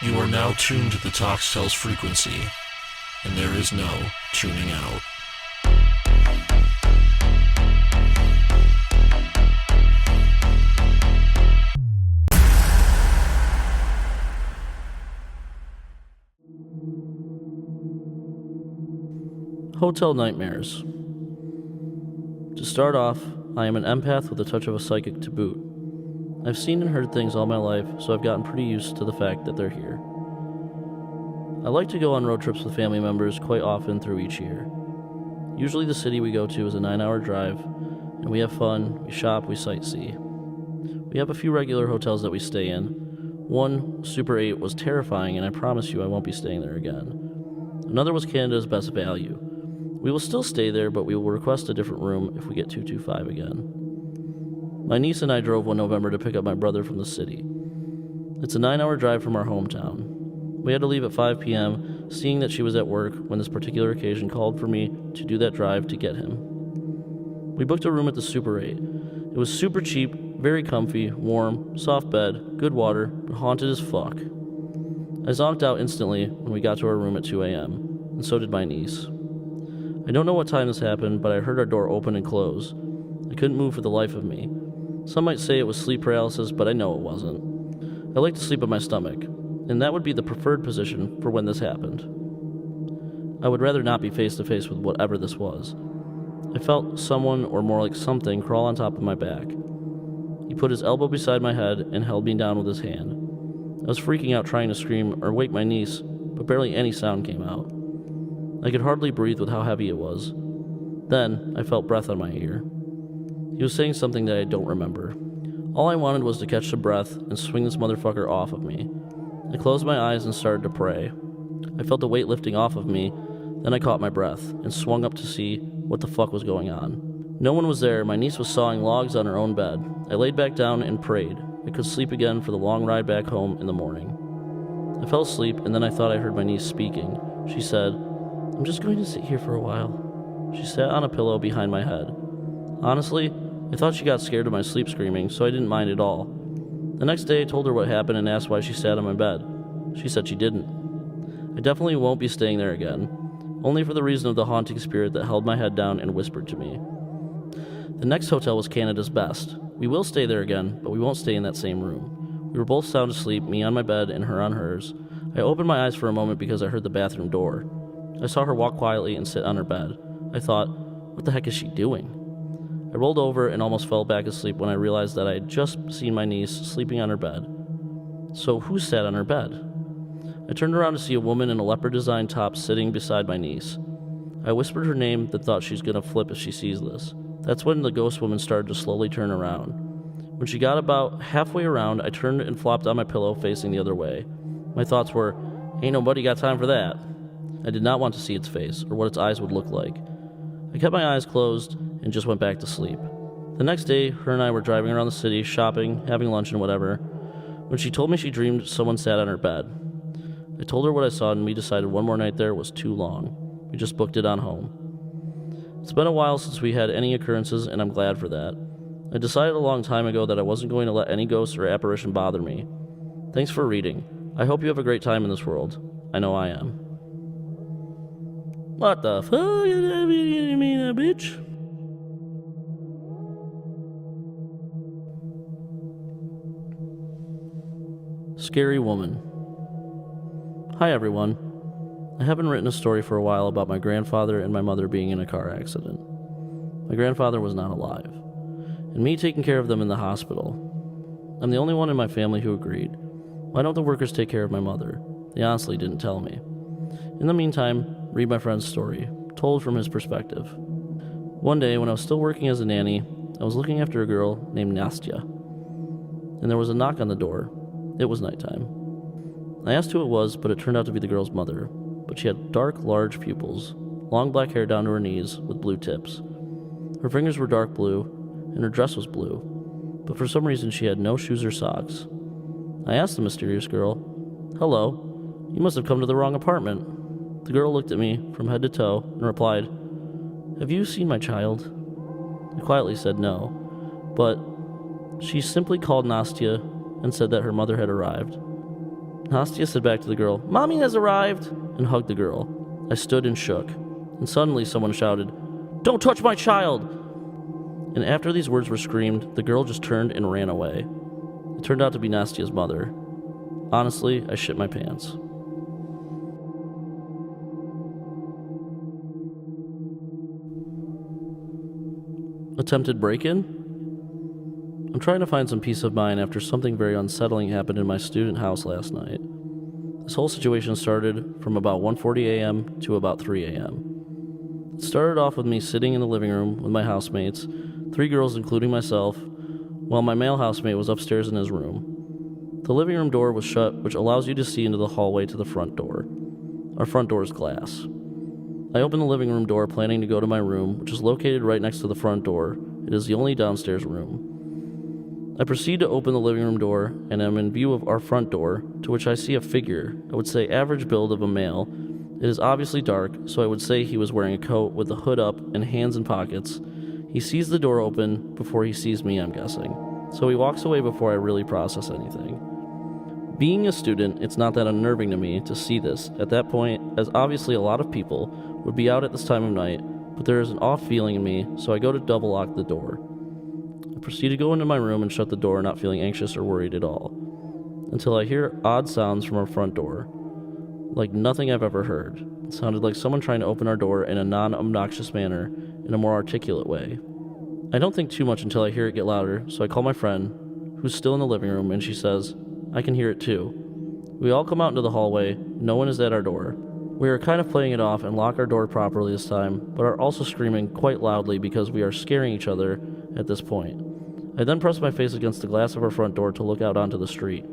You are now tuned to the Toxtel's frequency, and there is no tuning out. Hotel nightmares. To start off, I am an empath with a touch of a psychic to boot. I've seen and heard things all my life, so I've gotten pretty used to the fact that they're here. I like to go on road trips with family members quite often through each year. Usually the city we go to is a 9-hour drive, and we have fun, we shop, we sightsee. We have a few regular hotels that we stay in. One, Super 8, was terrifying, and I promise you I won't be staying there again. Another was Canada's best value. We will still stay there, but we will request a different room if we get 225 again. My niece and I drove one November to pick up my brother from the city. It's a 9-hour drive from our hometown. We had to leave at 5 p.m., seeing that she was at work when this particular occasion called for me to do that drive to get him. We booked a room at the Super 8. It was super cheap, very comfy, warm, soft bed, good water, but haunted as fuck. I zonked out instantly when we got to our room at 2 a.m., and so did my niece. I don't know what time this happened, but I heard our door open and close. I couldn't move for the life of me. Some might say it was sleep paralysis, but I know it wasn't. I like to sleep on my stomach, and that would be the preferred position for when this happened. I would rather not be face to face with whatever this was. I felt someone, or more like something, crawl on top of my back. He put his elbow beside my head and held me down with his hand. I was freaking out trying to scream or wake my niece, but barely any sound came out. I could hardly breathe with how heavy it was. Then, I felt breath on my ear. He was saying something that I don't remember. All I wanted was to catch some breath and swing this motherfucker off of me. I closed my eyes and started to pray. I felt the weight lifting off of me, then I caught my breath and swung up to see what the fuck was going on. No one was there. My niece was sawing logs on her own bed. I laid back down and prayed. I could sleep again for the long ride back home in the morning. I fell asleep, and then I thought I heard my niece speaking. She said, "I'm just going to sit here for a while." She sat on a pillow behind my head. Honestly, I thought she got scared of my sleep screaming, so I didn't mind at all. The next day I told her what happened and asked why she sat on my bed. She said she didn't. I definitely won't be staying there again, only for the reason of the haunting spirit that held my head down and whispered to me. The next hotel was Canada's best. We will stay there again, but we won't stay in that same room. We were both sound asleep, me on my bed and her on hers. I opened my eyes for a moment because I heard the bathroom door. I saw her walk quietly and sit on her bed. I thought, what the heck is she doing? I rolled over and almost fell back asleep when I realized that I had just seen my niece sleeping on her bed. So who sat on her bed? I turned around to see a woman in a leopard design top sitting beside my niece. I whispered her name that thought she's gonna flip if she sees this. That's when the ghost woman started to slowly turn around. When she got about halfway around, I turned and flopped on my pillow facing the other way. My thoughts were, ain't nobody got time for that. I did not want to see its face, or what its eyes would look like. I kept my eyes closed and just went back to sleep. The next day, her and I were driving around the city, shopping, having lunch and whatever, when she told me she dreamed someone sat on her bed. I told her what I saw and we decided one more night there was too long. We just booked it on home. It's been a while since we had any occurrences, and I'm glad for that. I decided a long time ago that I wasn't going to let any ghost or apparition bother me. Thanks for reading. I hope you have a great time in this world. I know I am. What the fuck you mean, bitch? Scary woman. Hi everyone. I haven't written a story for a while about my grandfather and my mother being in a car accident. My grandfather was not alive, and me taking care of them in the hospital. I'm the only one in my family who agreed. Why don't the workers take care of my mother? They honestly didn't tell me. In the meantime, read my friend's story, told from his perspective. One day, when I was still working as a nanny, I was looking after a girl named Nastya, and there was a knock on the door. It was nighttime. I asked who it was, but it turned out to be the girl's mother, but she had dark, large pupils, long black hair down to her knees with blue tips. Her fingers were dark blue, and her dress was blue, but for some reason she had no shoes or socks. I asked the mysterious girl, "Hello, you must have come to the wrong apartment." The girl looked at me from head to toe and replied, "Have you seen my child?" I quietly said no, but she simply called Nastya and said that her mother had arrived. Nastia said back to the girl, "Mommy has arrived," and hugged the girl. I stood and shook, and suddenly someone shouted, "Don't touch my child!" And after these words were screamed, the girl just turned and ran away. It turned out to be Nastia's mother. Honestly, I shit my pants. Attempted break-in? I'm trying to find some peace of mind after something very unsettling happened in my student house last night. This whole situation started from about 1:40 a.m. to about 3 a.m. It started off with me sitting in the living room with my housemates, 3 girls including myself, while my male housemate was upstairs in his room. The living room door was shut, which allows you to see into the hallway to the front door. Our front door is glass. I opened the living room door planning to go to my room, which is located right next to the front door. It is the only downstairs room. I proceed to open the living room door and am in view of our front door, to which I see a figure, I would say average build of a male. It is obviously dark, so I would say he was wearing a coat with the hood up and hands in pockets. He sees the door open before he sees me, I'm guessing. So he walks away before I really process anything. Being a student, it's not that unnerving to me to see this at that point, as obviously a lot of people would be out at this time of night, but there is an off feeling in me, so I go to double lock the door. I proceed to go into my room and shut the door, not feeling anxious or worried at all, until I hear odd sounds from our front door, like nothing I've ever heard. It sounded like someone trying to open our door in a non-obnoxious manner, in a more articulate way. I don't think too much until I hear it get louder, so I call my friend, who's still in the living room, and she says, "I can hear it too." We all come out into the hallway. No one is at our door. We are kind of playing it off and lock our door properly this time, but are also screaming quite loudly because we are scaring each other at this point. I then press my face against the glass of our front door to look out onto the street.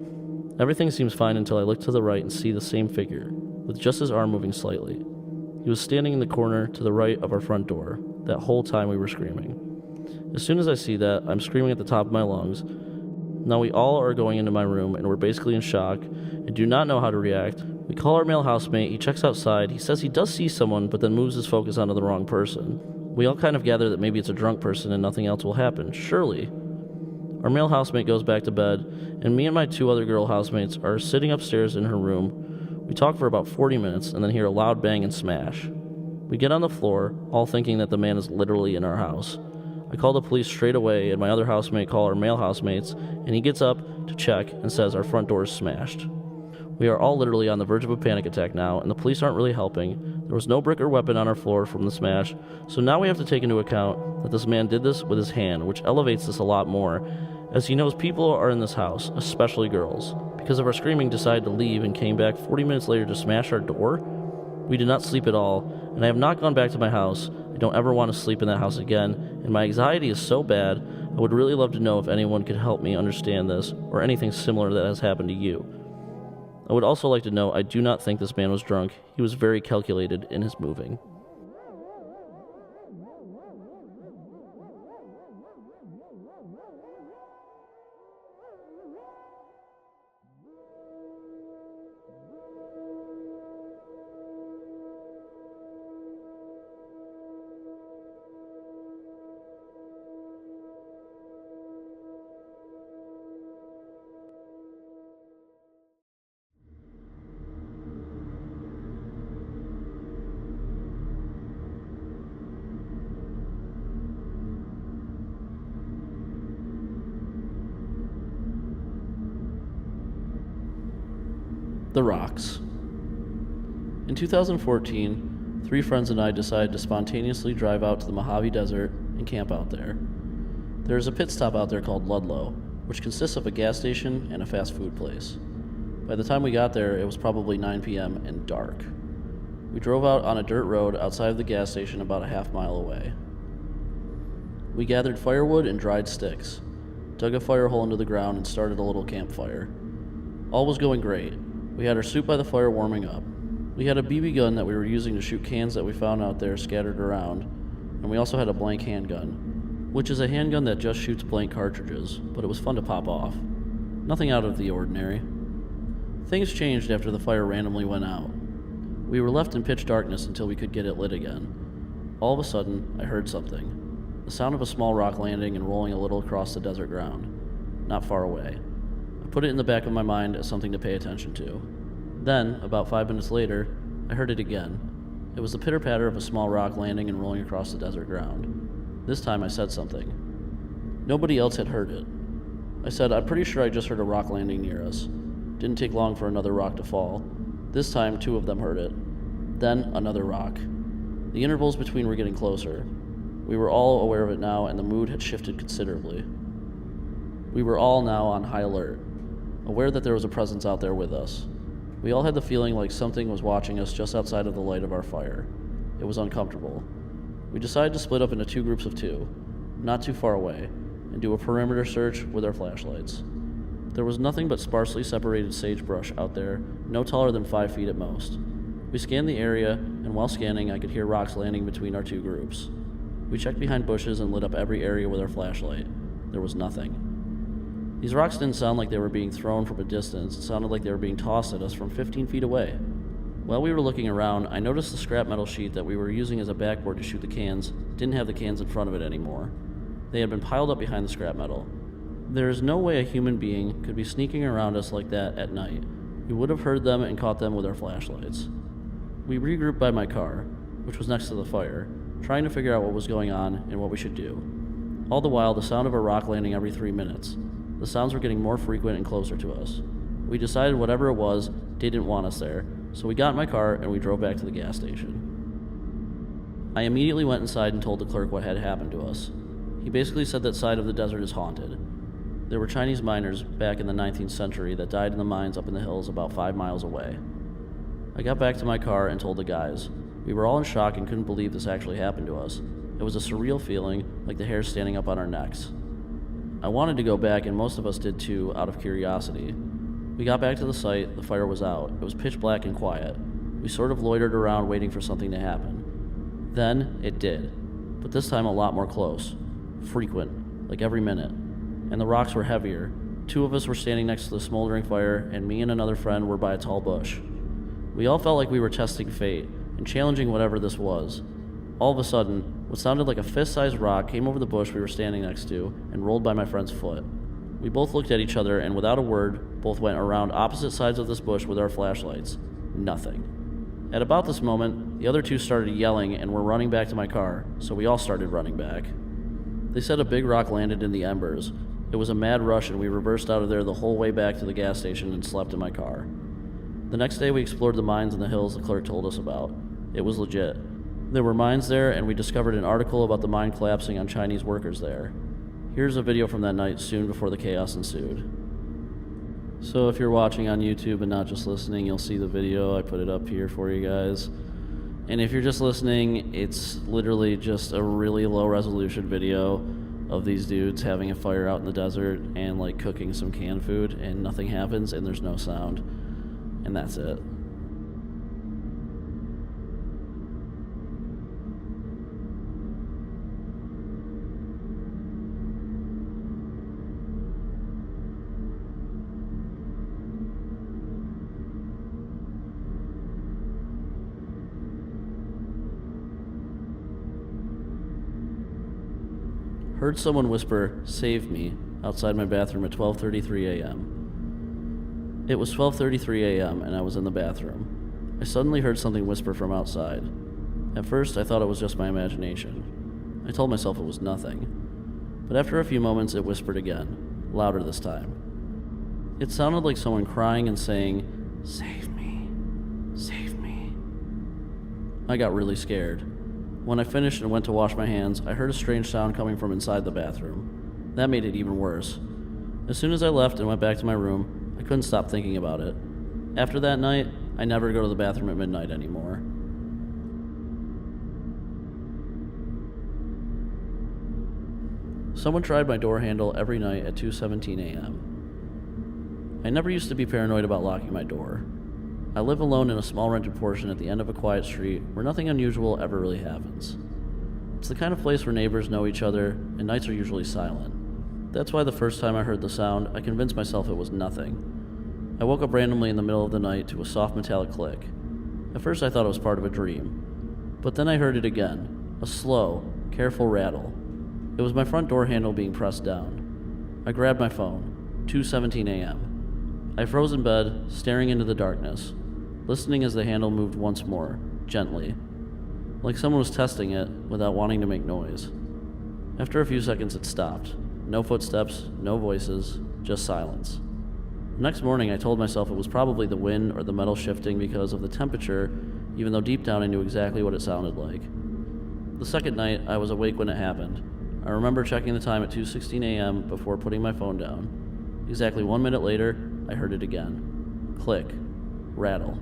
Everything seems fine until I look to the right and see the same figure, with just his arm moving slightly. He was standing in the corner to the right of our front door, that whole time we were screaming. As soon as I see that, I'm screaming at the top of my lungs. Now we all are going into my room and we're basically in shock and do not know how to react. We call our male housemate, he checks outside, he says he does see someone but then moves his focus onto the wrong person. We all kind of gather that maybe it's a drunk person and nothing else will happen, surely. Our male housemate goes back to bed and me and my 2 other girl housemates are sitting upstairs in her room. We talk for about 40 minutes and then hear a loud bang and smash. We get on the floor, all thinking that the man is literally in our house. I call the police straight away and my other housemate call our male housemates and he gets up to check and says our front door is smashed. We are all literally on the verge of a panic attack now and the police aren't really helping. There was no brick or weapon on our floor from the smash, so now we have to take into account that this man did this with his hand, which elevates this a lot more, as he knows people are in this house, especially girls. Because of our screaming, decided to leave and came back 40 minutes later to smash our door. We did not sleep at all, and I have not gone back to my house. I don't ever want to sleep in that house again, and my anxiety is so bad, I would really love to know if anyone could help me understand this, or anything similar that has happened to you. I would also like to know I do not think this man was drunk. He was very calculated in his moving. The Rocks. In 2014, 3 friends and I decided to spontaneously drive out to the Mojave Desert and camp out there. There is a pit stop out there called Ludlow, which consists of a gas station and a fast food place. By the time we got there, it was probably 9 p.m. and dark. We drove out on a dirt road outside of the gas station about a half mile away. We gathered firewood and dried sticks, dug a fire hole into the ground, and started a little campfire. All was going great. We had our soup by the fire warming up. We had a BB gun that we were using to shoot cans that we found out there scattered around, and we also had a blank handgun, which is a handgun that just shoots blank cartridges, but it was fun to pop off. Nothing out of the ordinary. Things changed after the fire randomly went out. We were left in pitch darkness until we could get it lit again. All of a sudden, I heard something. The sound of a small rock landing and rolling a little across the desert ground, not far away. I put it in the back of my mind as something to pay attention to. Then, about 5 minutes later, I heard it again. It was the pitter-patter of a small rock landing and rolling across the desert ground. This time I said something. Nobody else had heard it. I said, "I'm pretty sure I just heard a rock landing near us." Didn't take long for another rock to fall. This time, 2 of them heard it. Then, another rock. The intervals between were getting closer. We were all aware of it now, and the mood had shifted considerably. We were all now on high alert, aware that there was a presence out there with us. We all had the feeling like something was watching us just outside of the light of our fire. It was uncomfortable. We decided to split up into 2 groups of 2, not too far away, and do a perimeter search with our flashlights. There was nothing but sparsely separated sagebrush out there, no taller than 5 feet at most. We scanned the area, and while scanning, I could hear rocks landing between our 2 groups. We checked behind bushes and lit up every area with our flashlight. There was nothing. These rocks didn't sound like they were being thrown from a distance. It sounded like they were being tossed at us from 15 feet away. While we were looking around, I noticed the scrap metal sheet that we were using as a backboard to shoot the cans didn't have the cans in front of it anymore. They had been piled up behind the scrap metal. There is no way a human being could be sneaking around us like that at night. We would have heard them and caught them with our flashlights. We regrouped by my car, which was next to the fire, trying to figure out what was going on and what we should do. All the while, the sound of a rock landing every 3 minutes. The sounds were getting more frequent and closer to us. We decided whatever it was didn't want us there, so we got in my car and we drove back to the gas station. I immediately went inside and told the clerk what had happened to us. He basically said that side of the desert is haunted. There were Chinese miners back in the 19th century that died in the mines up in the hills about 5 miles away. I got back to my car and told the guys. We were all in shock and couldn't believe this actually happened to us. It was a surreal feeling, like the hairs standing up on our necks. I wanted to go back, and most of us did too, out of curiosity. We got back to the site, the fire was out. It was pitch black and quiet. We sort of loitered around waiting for something to happen. Then, it did. But this time a lot more close. Frequent, like every minute. And the rocks were heavier. 2 of us were standing next to the smoldering fire, and me and another friend were by a tall bush. We all felt like we were testing fate, and challenging whatever this was. All of a sudden, what sounded like a fist-sized rock came over the bush we were standing next to and rolled by my friend's foot. We both looked at each other and without a word, both went around opposite sides of this bush with our flashlights. Nothing. At about this moment, the other 2 started yelling and were running back to my car, so we all started running back. They said a big rock landed in the embers. It was a mad rush and we reversed out of there the whole way back to the gas station and slept in my car. The next day we explored the mines in the hills the clerk told us about. It was legit. There were mines there, and we discovered an article about the mine collapsing on Chinese workers there. Here's a video from that night soon before the chaos ensued. So if you're watching on YouTube and not just listening, you'll see the video. I put it up here for you guys. And if you're just listening, it's literally just a really low resolution video of these dudes having a fire out in the desert and like cooking some canned food, and nothing happens and there's no sound. And that's it. Heard someone whisper, "Save me," outside my bathroom at 12:33 a.m. It was 12:33 a.m. and I was in the bathroom. I suddenly heard something whisper from outside. At first, I thought it was just my imagination. I told myself it was nothing. But after a few moments, it whispered again, louder this time. It sounded like someone crying and saying, "Save me, save me." I got really scared. When I finished and went to wash my hands, I heard a strange sound coming from inside the bathroom. That made it even worse. As soon as I left and went back to my room, I couldn't stop thinking about it. After that night, I never go to the bathroom at midnight anymore. Someone tried my door handle every night at 2:17 a.m. I never used to be paranoid about locking my door. I live alone in a small rented portion at the end of a quiet street where nothing unusual ever really happens. It's the kind of place where neighbors know each other and nights are usually silent. That's why the first time I heard the sound, I convinced myself it was nothing. I woke up randomly in the middle of the night to a soft metallic click. At first I thought it was part of a dream, but then I heard it again, a slow, careful rattle. It was my front door handle being pressed down. I grabbed my phone, 2:17 a.m. I froze in bed, staring into the darkness, listening as the handle moved once more, gently, like someone was testing it without wanting to make noise. After a few seconds, it stopped. No footsteps, no voices, just silence. The next morning, I told myself it was probably the wind or the metal shifting because of the temperature, even though deep down I knew exactly what it sounded like. The second night, I was awake when it happened. I remember checking the time at 2:16 a.m. before putting my phone down. Exactly 1 minute later, I heard it again. Click. Rattle.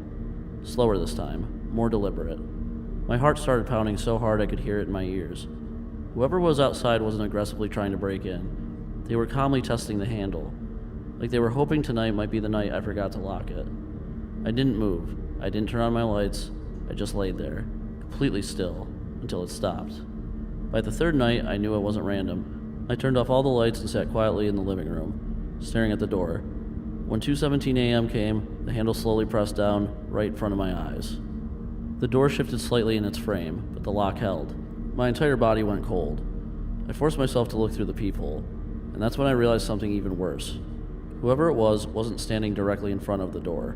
Slower this time. More deliberate. My heart started pounding so hard I could hear it in my ears. Whoever was outside wasn't aggressively trying to break in. They were calmly testing the handle, like they were hoping tonight might be the night I forgot to lock it. I didn't move. I didn't turn on my lights. I just laid there, completely still, until it stopped. By the third night, I knew it wasn't random. I turned off all the lights and sat quietly in the living room, staring at the door. When 2:17 a.m. came, the handle slowly pressed down, right in front of my eyes. The door shifted slightly in its frame, but the lock held. My entire body went cold. I forced myself to look through the peephole, and that's when I realized something even worse. Whoever it was wasn't standing directly in front of the door.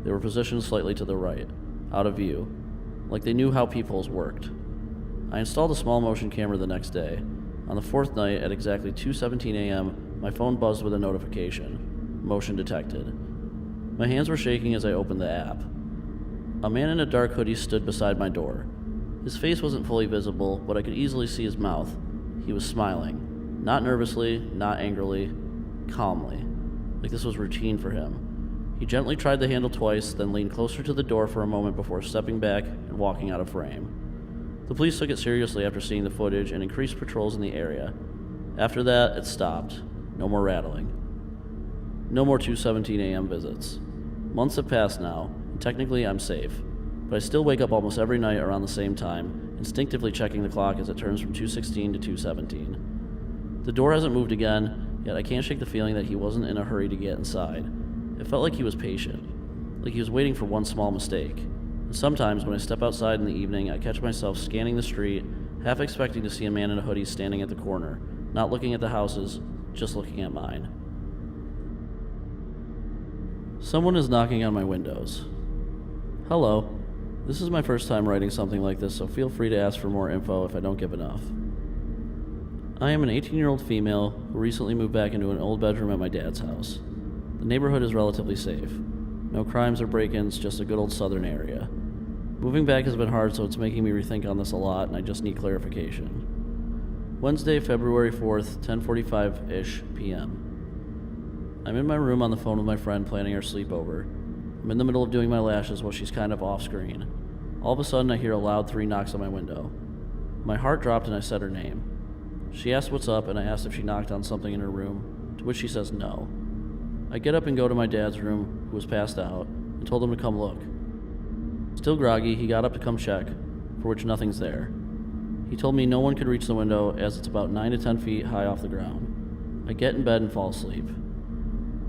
They were positioned slightly to the right, out of view, like they knew how peepholes worked. I installed a small motion camera the next day. On the fourth night, at exactly 2:17 a.m., my phone buzzed with a notification. Motion detected. My hands were shaking as I opened the app. A man in a dark hoodie stood beside my door. His face wasn't fully visible, but I could easily see his mouth. He was smiling. Not nervously, not angrily, calmly, like this was routine for him. He gently tried the handle twice, then leaned closer to the door for a moment before stepping back and walking out of frame. The police took it seriously after seeing the footage and increased patrols in the area. After that, it stopped. No more rattling. No more 2:17 a.m. visits. Months have passed now, and technically I'm safe, but I still wake up almost every night around the same time, instinctively checking the clock as it turns from 2:16 to 2:17. The door hasn't moved again, yet I can't shake the feeling that he wasn't in a hurry to get inside. It felt like he was patient, like he was waiting for one small mistake. And sometimes when I step outside in the evening, I catch myself scanning the street, half expecting to see a man in a hoodie standing at the corner, not looking at the houses, just looking at mine. Someone is knocking on my windows. Hello. This is my first time writing something like this, so feel free to ask for more info if I don't give enough. I am an 18-year-old female who recently moved back into an old bedroom at my dad's house. The neighborhood is relatively safe. No crimes or break-ins, just a good old southern area. Moving back has been hard, so it's making me rethink on this a lot, and I just need clarification. Wednesday, February 4th, 10:45-ish p.m. I'm in my room on the phone with my friend planning our sleepover. I'm in the middle of doing my lashes while she's kind of off-screen. All of a sudden, I hear a loud 3 knocks on my window. My heart dropped and I said her name. She asked what's up, and I asked if she knocked on something in her room, to which she says no. I get up and go to my dad's room, who was passed out, and told him to come look. Still groggy, he got up to come check, for which nothing's there. He told me no one could reach the window as it's about 9 to 10 feet high off the ground. I get in bed and fall asleep.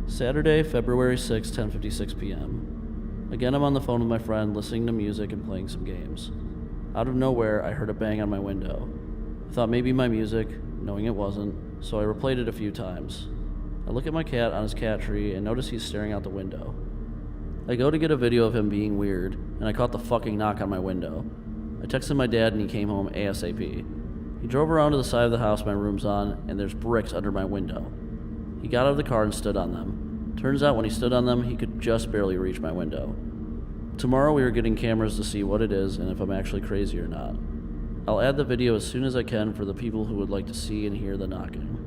Saturday, February 6, 10:56 p.m. Again, I'm on the phone with my friend, listening to music and playing some games. Out of nowhere, I heard a bang on my window. I thought maybe my music, knowing it wasn't, so I replayed it a few times. I look at my cat on his cat tree and notice he's staring out the window. I go to get a video of him being weird, and I caught the fucking knock on my window. I texted my dad and he came home ASAP. He drove around to the side of the house my room's on, and there's bricks under my window. He got out of the car and stood on them. Turns out when he stood on them, he could just barely reach my window. Tomorrow we are getting cameras to see what it is and if I'm actually crazy or not. I'll add the video as soon as I can for the people who would like to see and hear the knocking.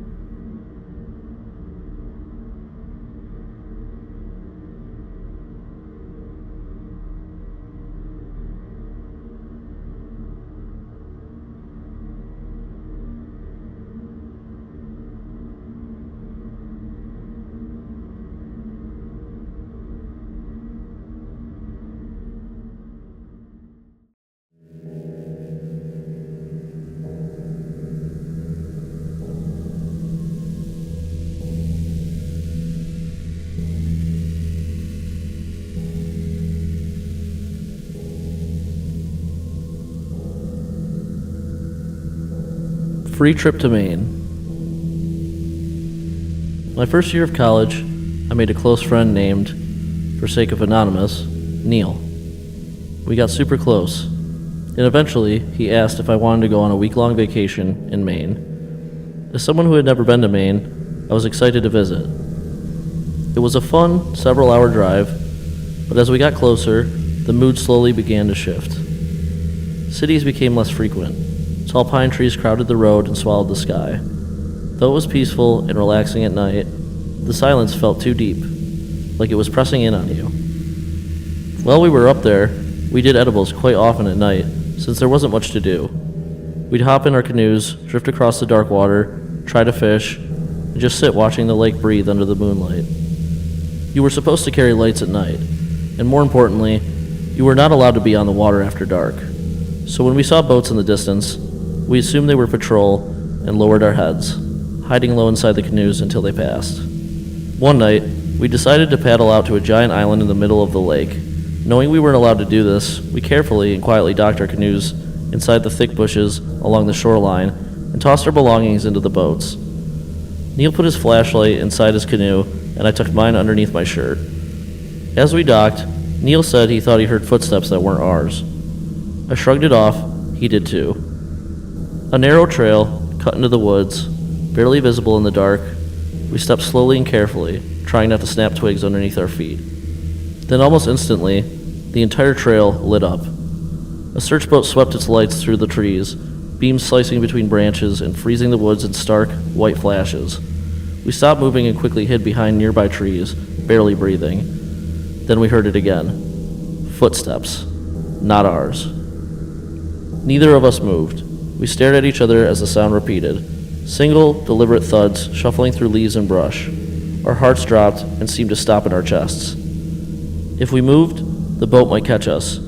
Free trip to Maine. My first year of college, I made a close friend named, for sake of anonymous, Neil. We got super close, and eventually he asked if I wanted to go on a week-long vacation in Maine. As someone who had never been to Maine, I was excited to visit. It was a fun, several-hour drive, but as we got closer, the mood slowly began to shift. Cities became less frequent. Tall pine trees crowded the road and swallowed the sky. Though it was peaceful and relaxing at night, the silence felt too deep, like it was pressing in on you. While we were up there, we did edibles quite often at night, since there wasn't much to do. We'd hop in our canoes, drift across the dark water, try to fish, and just sit watching the lake breathe under the moonlight. You were supposed to carry lights at night, and more importantly, you were not allowed to be on the water after dark. So when we saw boats in the distance, we assumed they were patrol and lowered our heads, hiding low inside the canoes until they passed. One night, we decided to paddle out to a giant island in the middle of the lake. Knowing we weren't allowed to do this, we carefully and quietly docked our canoes inside the thick bushes along the shoreline and tossed our belongings into the boats. Neil put his flashlight inside his canoe, and I tucked mine underneath my shirt. As we docked, Neil said he thought he heard footsteps that weren't ours. I shrugged it off. He did too. A narrow trail cut into the woods, barely visible in the dark. We stepped slowly and carefully, trying not to snap twigs underneath our feet. Then almost instantly, the entire trail lit up. A search boat swept its lights through the trees, beams slicing between branches and freezing the woods in stark, white flashes. We stopped moving and quickly hid behind nearby trees, barely breathing. Then we heard it again. Footsteps. Not ours. Neither of us moved. We stared at each other as the sound repeated. Single, deliberate thuds shuffling through leaves and brush. Our hearts dropped and seemed to stop in our chests. If we moved, the boat might catch us.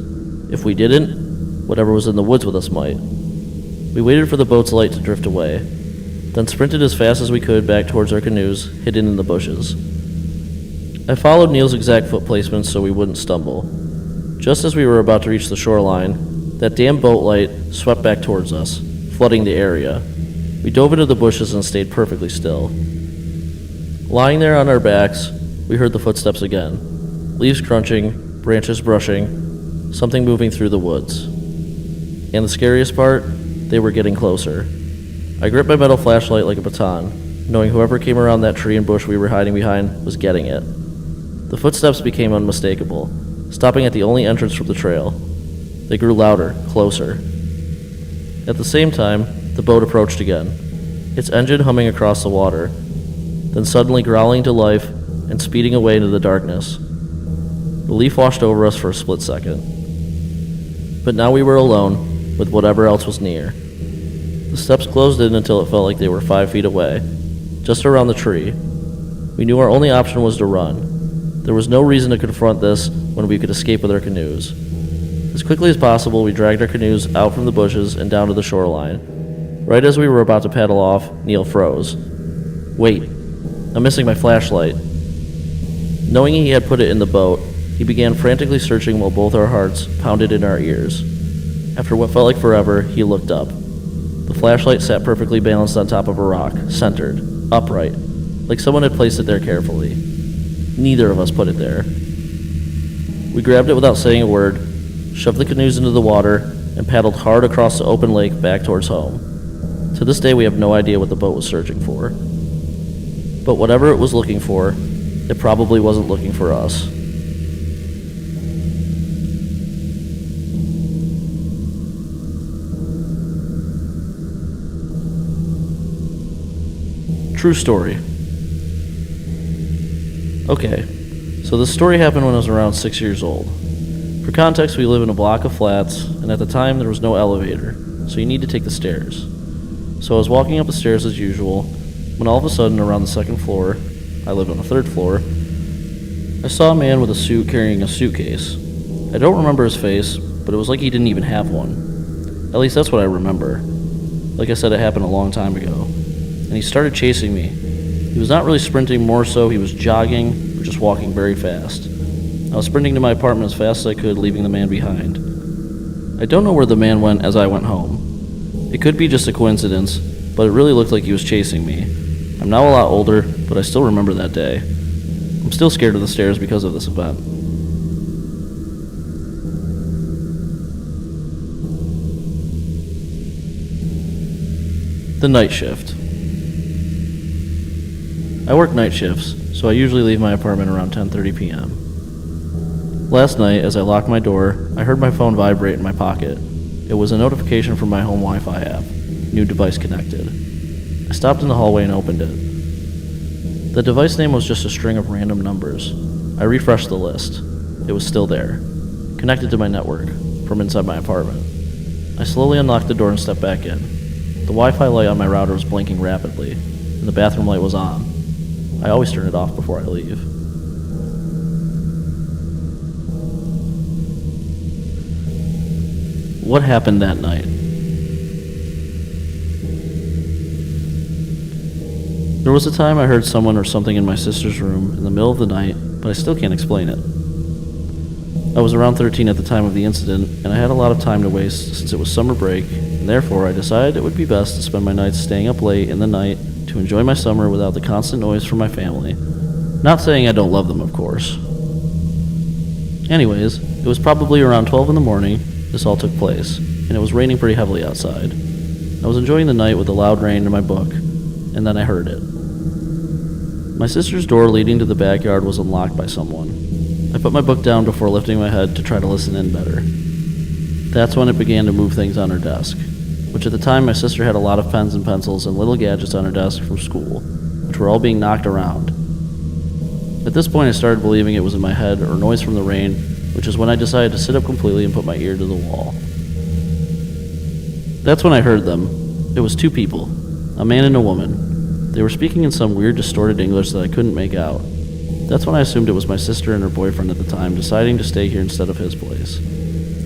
If we didn't, whatever was in the woods with us might. We waited for the boat's light to drift away, then sprinted as fast as we could back towards our canoes, hidden in the bushes. I followed Neil's exact foot placement so we wouldn't stumble. Just as we were about to reach the shoreline, that damn boat light swept back towards us, flooding the area. We dove into the bushes and stayed perfectly still. Lying there on our backs, we heard the footsteps again. Leaves crunching, branches brushing, something moving through the woods. And the scariest part, they were getting closer. I gripped my metal flashlight like a baton, knowing whoever came around that tree and bush we were hiding behind was getting it. The footsteps became unmistakable, stopping at the only entrance from the trail. They grew louder, closer. At the same time, the boat approached again, its engine humming across the water, then suddenly growling to life and speeding away into the darkness. Relief washed over us for a split second. But now we were alone, with whatever else was near. The steps closed in until it felt like they were 5 feet away, just around the tree. We knew our only option was to run. There was no reason to confront this when we could escape with our canoes. As quickly as possible, we dragged our canoes out from the bushes and down to the shoreline. Right as we were about to paddle off, Neil froze. Wait, I'm missing my flashlight. Knowing he had put it in the boat, he began frantically searching while both our hearts pounded in our ears. After what felt like forever, he looked up. The flashlight sat perfectly balanced on top of a rock, centered, upright, like someone had placed it there carefully. Neither of us put it there. We grabbed it without saying a word, shoved the canoes into the water, and paddled hard across the open lake back towards home. To this day, we have no idea what the boat was searching for. But whatever it was looking for, it probably wasn't looking for us. True story. Okay, so this story happened when I was around 6 years old. For context, we live in a block of flats, and at the time there was no elevator, so you need to take the stairs. So I was walking up the stairs as usual, when all of a sudden around the second floor, I lived on the third floor, I saw a man with a suit carrying a suitcase. I don't remember his face, but it was like he didn't even have one. At least that's what I remember. Like I said, it happened a long time ago. And he started chasing me. He was not really sprinting, more so he was jogging or just walking very fast. I was sprinting to my apartment as fast as I could, leaving the man behind. I don't know where the man went as I went home. It could be just a coincidence, but it really looked like he was chasing me. I'm now a lot older, but I still remember that day. I'm still scared of the stairs because of this event. The night shift. I work night shifts, so I usually leave my apartment around 10:30 p.m. Last night, as I locked my door, I heard my phone vibrate in my pocket. It was a notification from my home Wi-Fi app. New device connected. I stopped in the hallway and opened it. The device name was just a string of random numbers. I refreshed the list. It was still there, connected to my network, from inside my apartment. I slowly unlocked the door and stepped back in. The Wi-Fi light on my router was blinking rapidly, and the bathroom light was on. I always turn it off before I leave. What happened that night? There was a time I heard someone or something in my sister's room in the middle of the night, but I still can't explain it. I was around 13 at the time of the incident, and I had a lot of time to waste since it was summer break, and therefore I decided it would be best to spend my nights staying up late in the night to enjoy my summer without the constant noise from my family. Not saying I don't love them, of course. Anyways, it was probably around 12 in the morning this all took place, and it was raining pretty heavily outside. I was enjoying the night with the loud rain in my book, and then I heard it. My sister's door leading to the backyard was unlocked by someone. I put my book down before lifting my head to try to listen in better. That's when it began to move things on her desk, which at the time my sister had a lot of pens and pencils and little gadgets on her desk from school, which were all being knocked around. At this point I started believing it was in my head or noise from the rain, which is when I decided to sit up completely and put my ear to the wall. That's when I heard them. It was two people, a man and a woman. They were speaking in some weird distorted English that I couldn't make out. That's when I assumed it was my sister and her boyfriend at the time deciding to stay here instead of his place.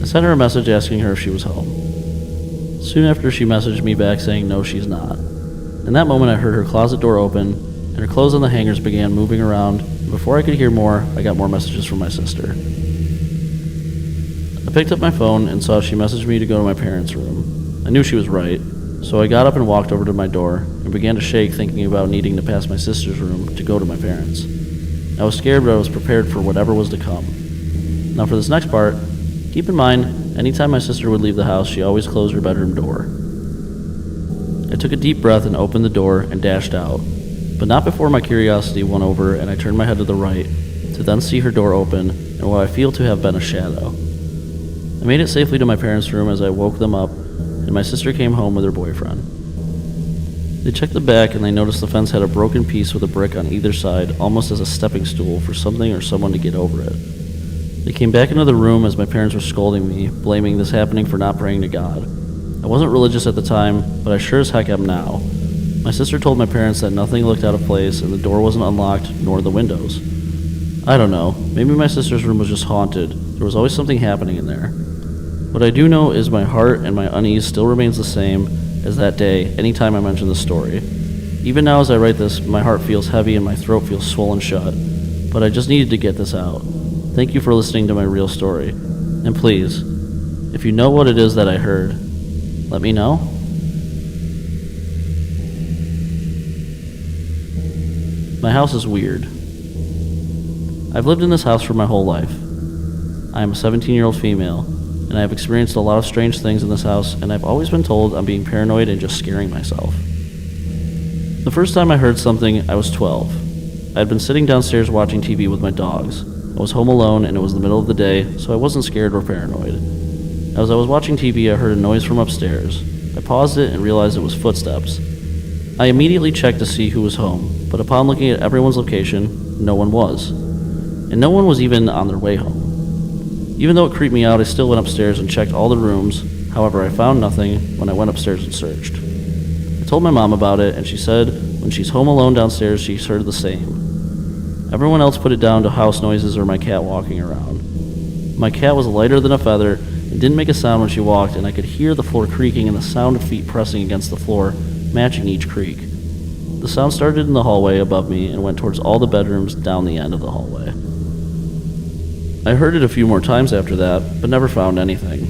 I sent her a message asking her if she was home. Soon after she messaged me back saying no, she's not. In that moment I heard her closet door open and her clothes on the hangers began moving around, and before I could hear more, I got more messages from my sister. I picked up my phone and saw she messaged me to go to my parents' room. I knew she was right, so I got up and walked over to my door and began to shake thinking about needing to pass my sister's room to go to my parents'. I was scared, but I was prepared for whatever was to come. Now for this next part, keep in mind, anytime my sister would leave the house, she always closed her bedroom door. I took a deep breath and opened the door and dashed out, but not before my curiosity won over and I turned my head to the right to then see her door open and what I feel to have been a shadow. I made it safely to my parents' room as I woke them up, and my sister came home with her boyfriend. They checked the back and they noticed the fence had a broken piece with a brick on either side, almost as a stepping stool for something or someone to get over it. They came back into the room as my parents were scolding me, blaming this happening for not praying to God. I wasn't religious at the time, but I sure as heck am now. My sister told my parents that nothing looked out of place and the door wasn't unlocked, nor the windows. I don't know, maybe my sister's room was just haunted. There was always something happening in there. What I do know is my heart and my unease still remains the same as that day anytime I mention the story. Even now as I write this, my heart feels heavy and my throat feels swollen shut, but I just needed to get this out. Thank you for listening to my real story. And please, if you know what it is that I heard, let me know. My house is weird. I've lived in this house for my whole life. I am a 17-year-old female, and I have experienced a lot of strange things in this house, and I've always been told I'm being paranoid and just scaring myself. The first time I heard something, I was 12. I had been sitting downstairs watching TV with my dogs. I was home alone, and it was the middle of the day, so I wasn't scared or paranoid. As I was watching TV, I heard a noise from upstairs. I paused it and realized it was footsteps. I immediately checked to see who was home, but upon looking at everyone's location, no one was. And no one was even on their way home. Even though it creeped me out, I still went upstairs and checked all the rooms. However, I found nothing when I went upstairs and searched. I told my mom about it, and she said when she's home alone downstairs, she's heard the same. Everyone else put it down to house noises or my cat walking around. My cat was lighter than a feather and didn't make a sound when she walked, and I could hear the floor creaking and the sound of feet pressing against the floor, matching each creak. The sound started in the hallway above me and went towards all the bedrooms down the end of the hallway. I heard it a few more times after that, but never found anything.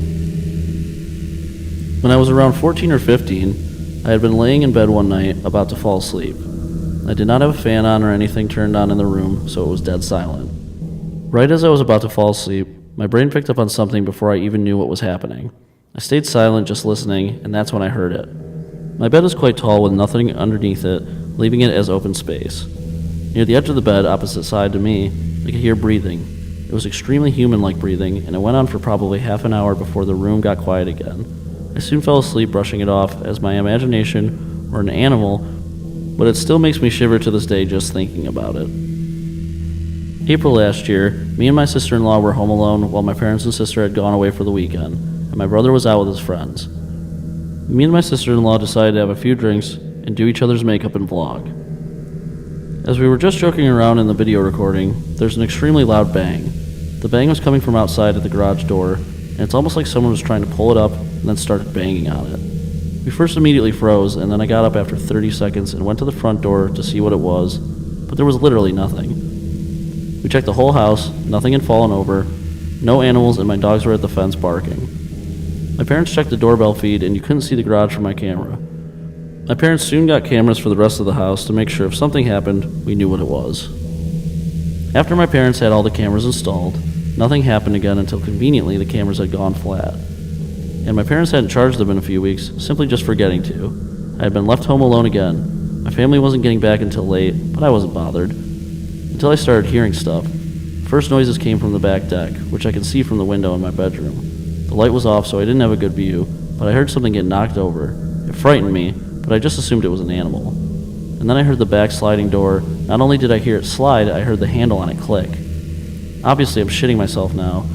When I was around 14 or 15, I had been laying in bed one night about to fall asleep. I did not have a fan on or anything turned on in the room, so it was dead silent. Right as I was about to fall asleep, my brain picked up on something before I even knew what was happening. I stayed silent, just listening, and that's when I heard it. My bed is quite tall with nothing underneath it, leaving it as open space. Near the edge of the bed, opposite side to me, I could hear breathing. It was extremely human-like breathing, and it went on for probably half an hour before the room got quiet again. I soon fell asleep brushing it off as my imagination or an animal, but it still makes me shiver to this day just thinking about it. April last year, me and my sister-in-law were home alone while my parents and sister had gone away for the weekend, and my brother was out with his friends. Me and my sister-in-law decided to have a few drinks and do each other's makeup and vlog. As we were just joking around in the video recording, there's an extremely loud bang. The bang was coming from outside at the garage door, and it's almost like someone was trying to pull it up and then started banging on it. We first immediately froze, and then I got up after 30 seconds and went to the front door to see what it was, but there was literally nothing. We checked the whole house, nothing had fallen over, no animals, and my dogs were at the fence barking. My parents checked the doorbell feed, and you couldn't see the garage from my camera. My parents soon got cameras for the rest of the house to make sure if something happened, we knew what it was. After my parents had all the cameras installed, nothing happened again until conveniently the cameras had gone flat. And my parents hadn't charged them in a few weeks, simply just forgetting to. I had been left home alone again. My family wasn't getting back until late, but I wasn't bothered. Until I started hearing stuff. First noises came from the back deck, which I could see from the window in my bedroom. The light was off, so I didn't have a good view, but I heard something get knocked over. It frightened me, but I just assumed it was an animal. And then I heard the back sliding door. Not only did I hear it slide, I heard the handle on it click. Obviously, I'm shitting myself now,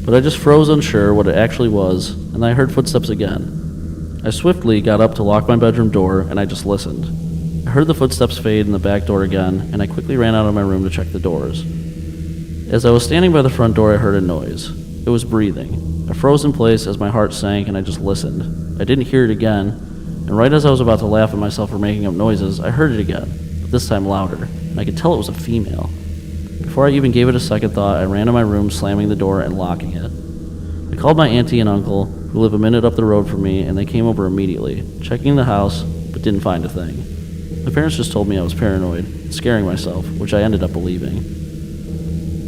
but I just froze unsure what it actually was, and I heard footsteps again. I swiftly got up to lock my bedroom door, and I just listened. I heard the footsteps fade in the back door again, and I quickly ran out of my room to check the doors. As I was standing by the front door, I heard a noise. It was breathing. I froze in place as my heart sank, and I just listened. I didn't hear it again, and right as I was about to laugh at myself for making up noises, I heard it again, but this time louder, and I could tell it was a female. Before I even gave it a second thought, I ran to my room, slamming the door and locking it. I called my auntie and uncle, who live a minute up the road from me, and they came over immediately, checking the house, but didn't find a thing. My parents just told me I was paranoid, scaring myself, which I ended up believing.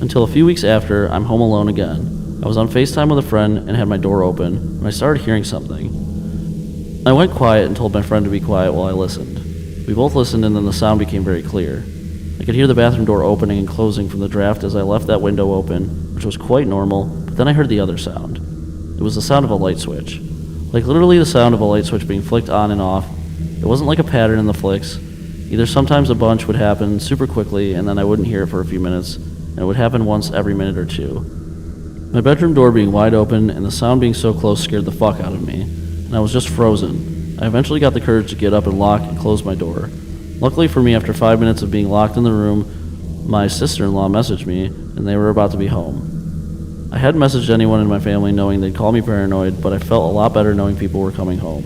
Until a few weeks after, I'm home alone again. I was on FaceTime with a friend and had my door open, and I started hearing something. I went quiet and told my friend to be quiet while I listened. We both listened, and then the sound became very clear. I could hear the bathroom door opening and closing from the draft as I left that window open, which was quite normal, but then I heard the other sound. It was the sound of a light switch. Like literally the sound of a light switch being flicked on and off. It wasn't like a pattern in the flicks. Either sometimes a bunch would happen super quickly and then I wouldn't hear it for a few minutes, and it would happen once every minute or two. My bedroom door being wide open and the sound being so close scared the fuck out of me, and I was just frozen. I eventually got the courage to get up and lock and close my door. Luckily for me, after 5 minutes of being locked in the room, my sister-in-law messaged me, and they were about to be home. I hadn't messaged anyone in my family knowing they'd call me paranoid, but I felt a lot better knowing people were coming home.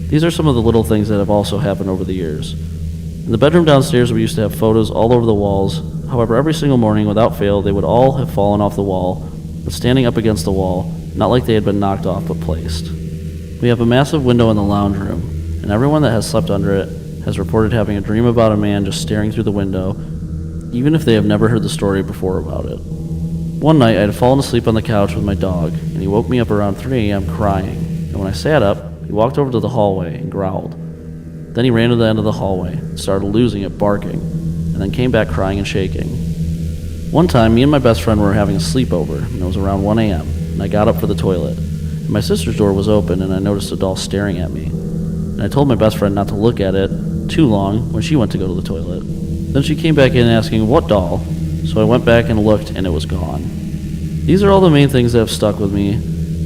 These are some of the little things that have also happened over the years. In the bedroom downstairs, we used to have photos all over the walls. However, every single morning, without fail, they would all have fallen off the wall, but standing up against the wall, not like they had been knocked off but placed. We have a massive window in the lounge room, and everyone that has slept under it has reported having a dream about a man just staring through the window, even if they have never heard the story before about it. One night, I had fallen asleep on the couch with my dog, and he woke me up around 3 a.m. crying, and when I sat up, he walked over to the hallway and growled. Then he ran to the end of the hallway, started losing it, barking, and then came back crying and shaking. One time, me and my best friend were having a sleepover, and it was around 1 a.m., and I got up for the toilet. And my sister's door was open, and I noticed a doll staring at me. And I told my best friend not to look at it too long when she went to go to the toilet. Then she came back in asking, "What doll?" So I went back and looked, and it was gone. These are all the main things that have stuck with me,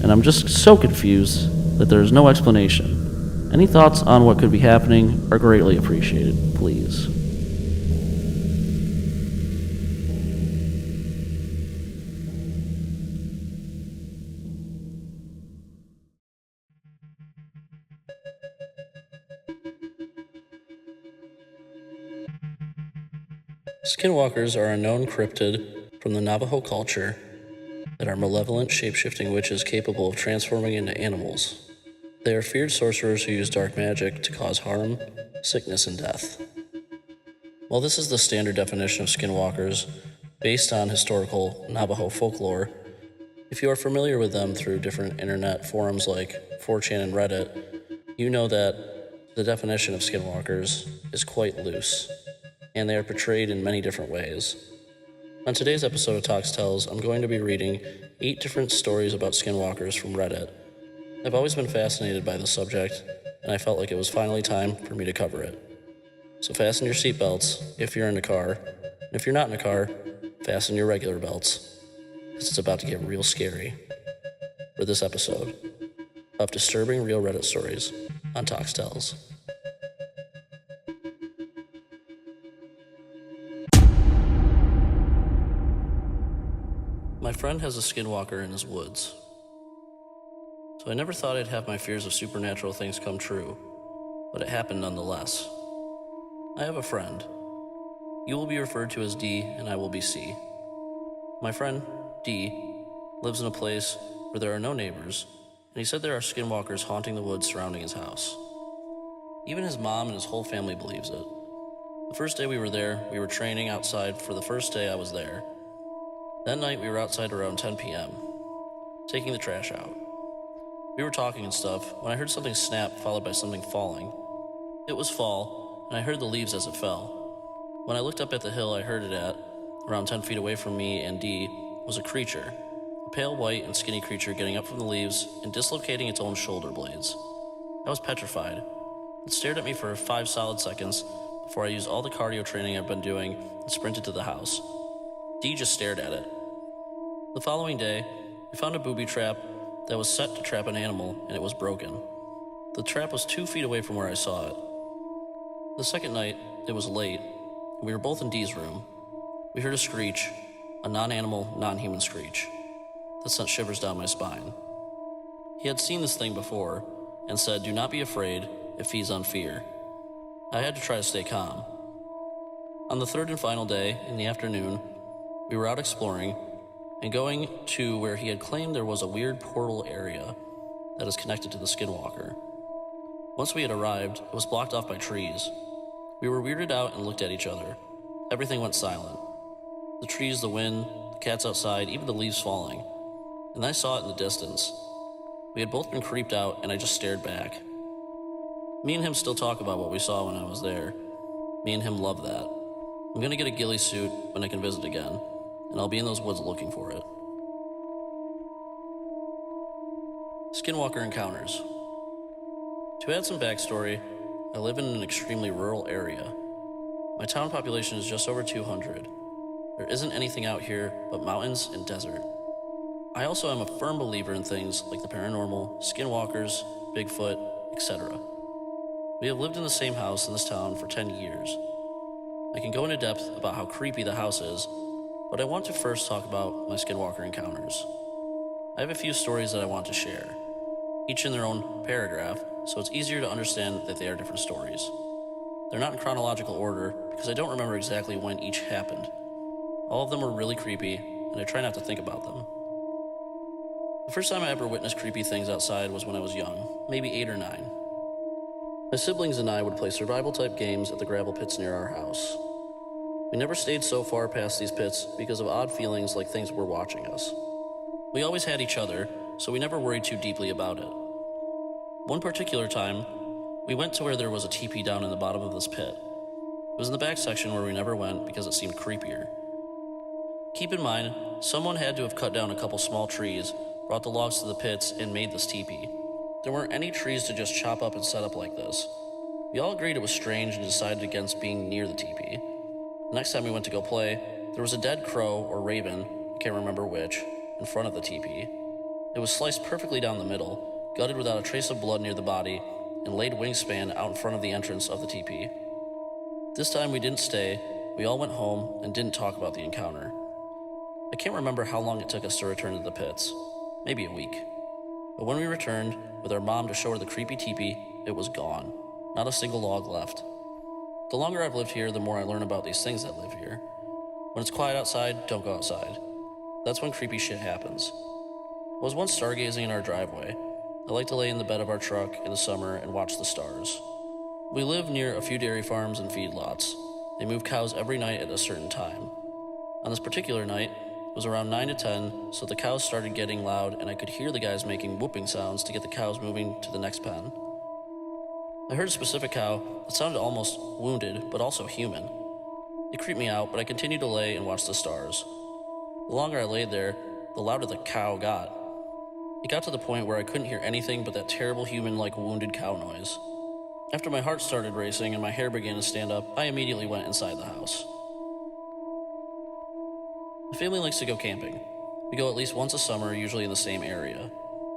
and I'm just so confused that there is no explanation. Any thoughts on what could be happening are greatly appreciated, please. Skinwalkers are a known cryptid from the Navajo culture that are malevolent, shape-shifting witches capable of transforming into animals. They are feared sorcerers who use dark magic to cause harm, sickness, and death. While this is the standard definition of skinwalkers, based on historical Navajo folklore, if you are familiar with them through different internet forums like 4chan and Reddit, you know that the definition of skinwalkers is quite loose, and they are portrayed in many different ways. On today's episode of Talks Tells, I'm going to be reading 8 different stories about skinwalkers from Reddit. I've always been fascinated by this subject, and I felt like it was finally time for me to cover it. So fasten your seatbelts if you're in a car, and if you're not in a car, fasten your regular belts, because it's about to get real scary for this episode of Disturbing Real Reddit Stories on Talks Tells. My friend has a skinwalker in his woods, so I never thought I'd have my fears of supernatural things come true, but it happened nonetheless. I have a friend. You will be referred to as D, and I will be C. My friend, D, lives in a place where there are no neighbors, and he said there are skinwalkers haunting the woods surrounding his house. Even his mom and his whole family believes it. The first day we were there, we were training outside for the first day I was there. That night we were outside around 10 p.m., taking the trash out. We were talking and stuff when I heard something snap followed by something falling. It was fall, and I heard the leaves as it fell. When I looked up at the hill I heard it at, around 10 feet away from me and D, was a creature. A pale white and skinny creature getting up from the leaves and dislocating its own shoulder blades. I was petrified. It stared at me for 5 solid seconds before I used all the cardio training I've been doing and sprinted to the house. D just stared at it. The following day, we found a booby trap that was set to trap an animal, and it was broken. The trap was 2 feet away from where I saw it. The second night, it was late, and we were both in D's room. We heard a screech, a non-animal, non-human screech, that sent shivers down my spine. He had seen this thing before, and said, "Do not be afraid, it feeds on fear." I had to try to stay calm. On the third and final day, in the afternoon, we were out exploring, and going to where he had claimed there was a weird portal area that is connected to the skinwalker. Once we had arrived, it was blocked off by trees. We were weirded out and looked at each other. Everything went silent. The trees, the wind, the cats outside, even the leaves falling. And I saw it in the distance. We had both been creeped out, and I just stared back. Me and him still talk about what we saw when I was there. Me and him love that. I'm gonna get a ghillie suit when I can visit again, and I'll be in those woods looking for it. Skinwalker encounters. To add some backstory, I live in an extremely rural area. My town population is just over 200. There isn't anything out here but mountains and desert. I also am a firm believer in things like the paranormal, skinwalkers, Bigfoot, etc. We have lived in the same house in this town for 10 years. I can go into depth about how creepy the house is, but I want to first talk about my skinwalker encounters. I have a few stories that I want to share, each in their own paragraph, so it's easier to understand that they are different stories. They're not in chronological order because I don't remember exactly when each happened. All of them were really creepy, and I try not to think about them. The first time I ever witnessed creepy things outside was when I was young, maybe 8 or 9. My siblings and I would play survival-type games at the gravel pits near our house. We never stayed so far past these pits because of odd feelings like things were watching us. We always had each other, so we never worried too deeply about it. One particular time, we went to where there was a teepee down in the bottom of this pit. It was in the back section where we never went because it seemed creepier. Keep in mind, someone had to have cut down a couple small trees, brought the logs to the pits, and made this teepee. There weren't any trees to just chop up and set up like this. We all agreed it was strange and decided against being near the teepee. The next time we went to go play, there was a dead crow or raven, I can't remember which, in front of the teepee. It was sliced perfectly down the middle, gutted without a trace of blood near the body, and laid wingspan out in front of the entrance of the teepee. This time we didn't stay, we all went home and didn't talk about the encounter. I can't remember how long it took us to return to the pits, maybe a week. But when we returned, with our mom to show her the creepy teepee, it was gone. Not a single log left. The longer I've lived here, the more I learn about these things that live here. When it's quiet outside, don't go outside. That's when creepy shit happens. I was once stargazing in our driveway. I like to lay in the bed of our truck in the summer and watch the stars. We live near a few dairy farms and feedlots. They move cows every night at a certain time. On this particular night, it was around 9 to 10, so the cows started getting loud and I could hear the guys making whooping sounds to get the cows moving to the next pen. I heard a specific cow that sounded almost wounded, but also human. It creeped me out, but I continued to lay and watch the stars. The longer I laid there, the louder the cow got. It got to the point where I couldn't hear anything but that terrible human-like wounded cow noise. After my heart started racing and my hair began to stand up, I immediately went inside the house. My family likes to go camping. We go at least once a summer, usually in the same area.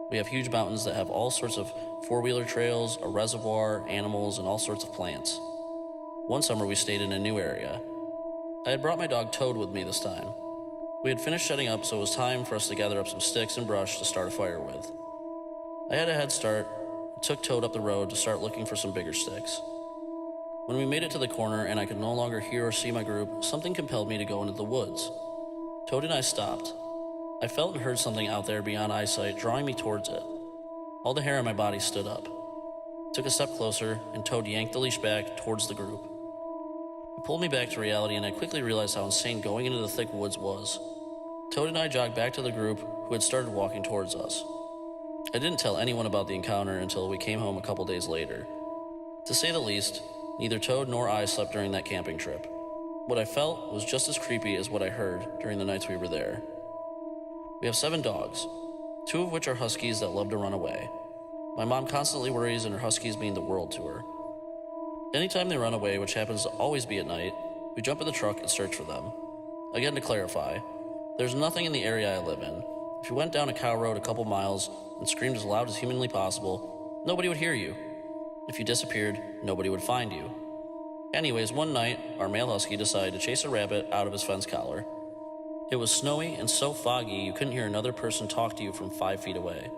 We have huge mountains that have all sorts of four-wheeler trails, a reservoir, animals, and all sorts of plants. One summer we stayed in a new area. I had brought my dog Toad with me this time. We had finished setting up, so it was time for us to gather up some sticks and brush to start a fire with. I had a head start and took Toad up the road to start looking for some bigger sticks. When we made it to the corner and I could no longer hear or see my group, something compelled me to go into the woods. Toad and I stopped. I felt and heard something out there beyond eyesight drawing me towards it. All the hair on my body stood up. I took a step closer and Toad yanked the leash back towards the group. It pulled me back to reality and I quickly realized how insane going into the thick woods was. Toad and I jogged back to the group who had started walking towards us. I didn't tell anyone about the encounter until we came home a couple days later. To say the least, neither Toad nor I slept during that camping trip. What I felt was just as creepy as what I heard during the nights we were there. We have 7 dogs, 2 of which are huskies that love to run away. My mom constantly worries and her huskies mean the world to her. Anytime they run away, which happens to always be at night, we jump in the truck and search for them. Again, to clarify, there's nothing in the area I live in. If you went down a cow road a couple miles and screamed as loud as humanly possible, nobody would hear you. If you disappeared, nobody would find you. Anyways, one night, our male husky decided to chase a rabbit out of his fence collar. It was snowy and so foggy you couldn't hear another person talk to you from 5 feet away.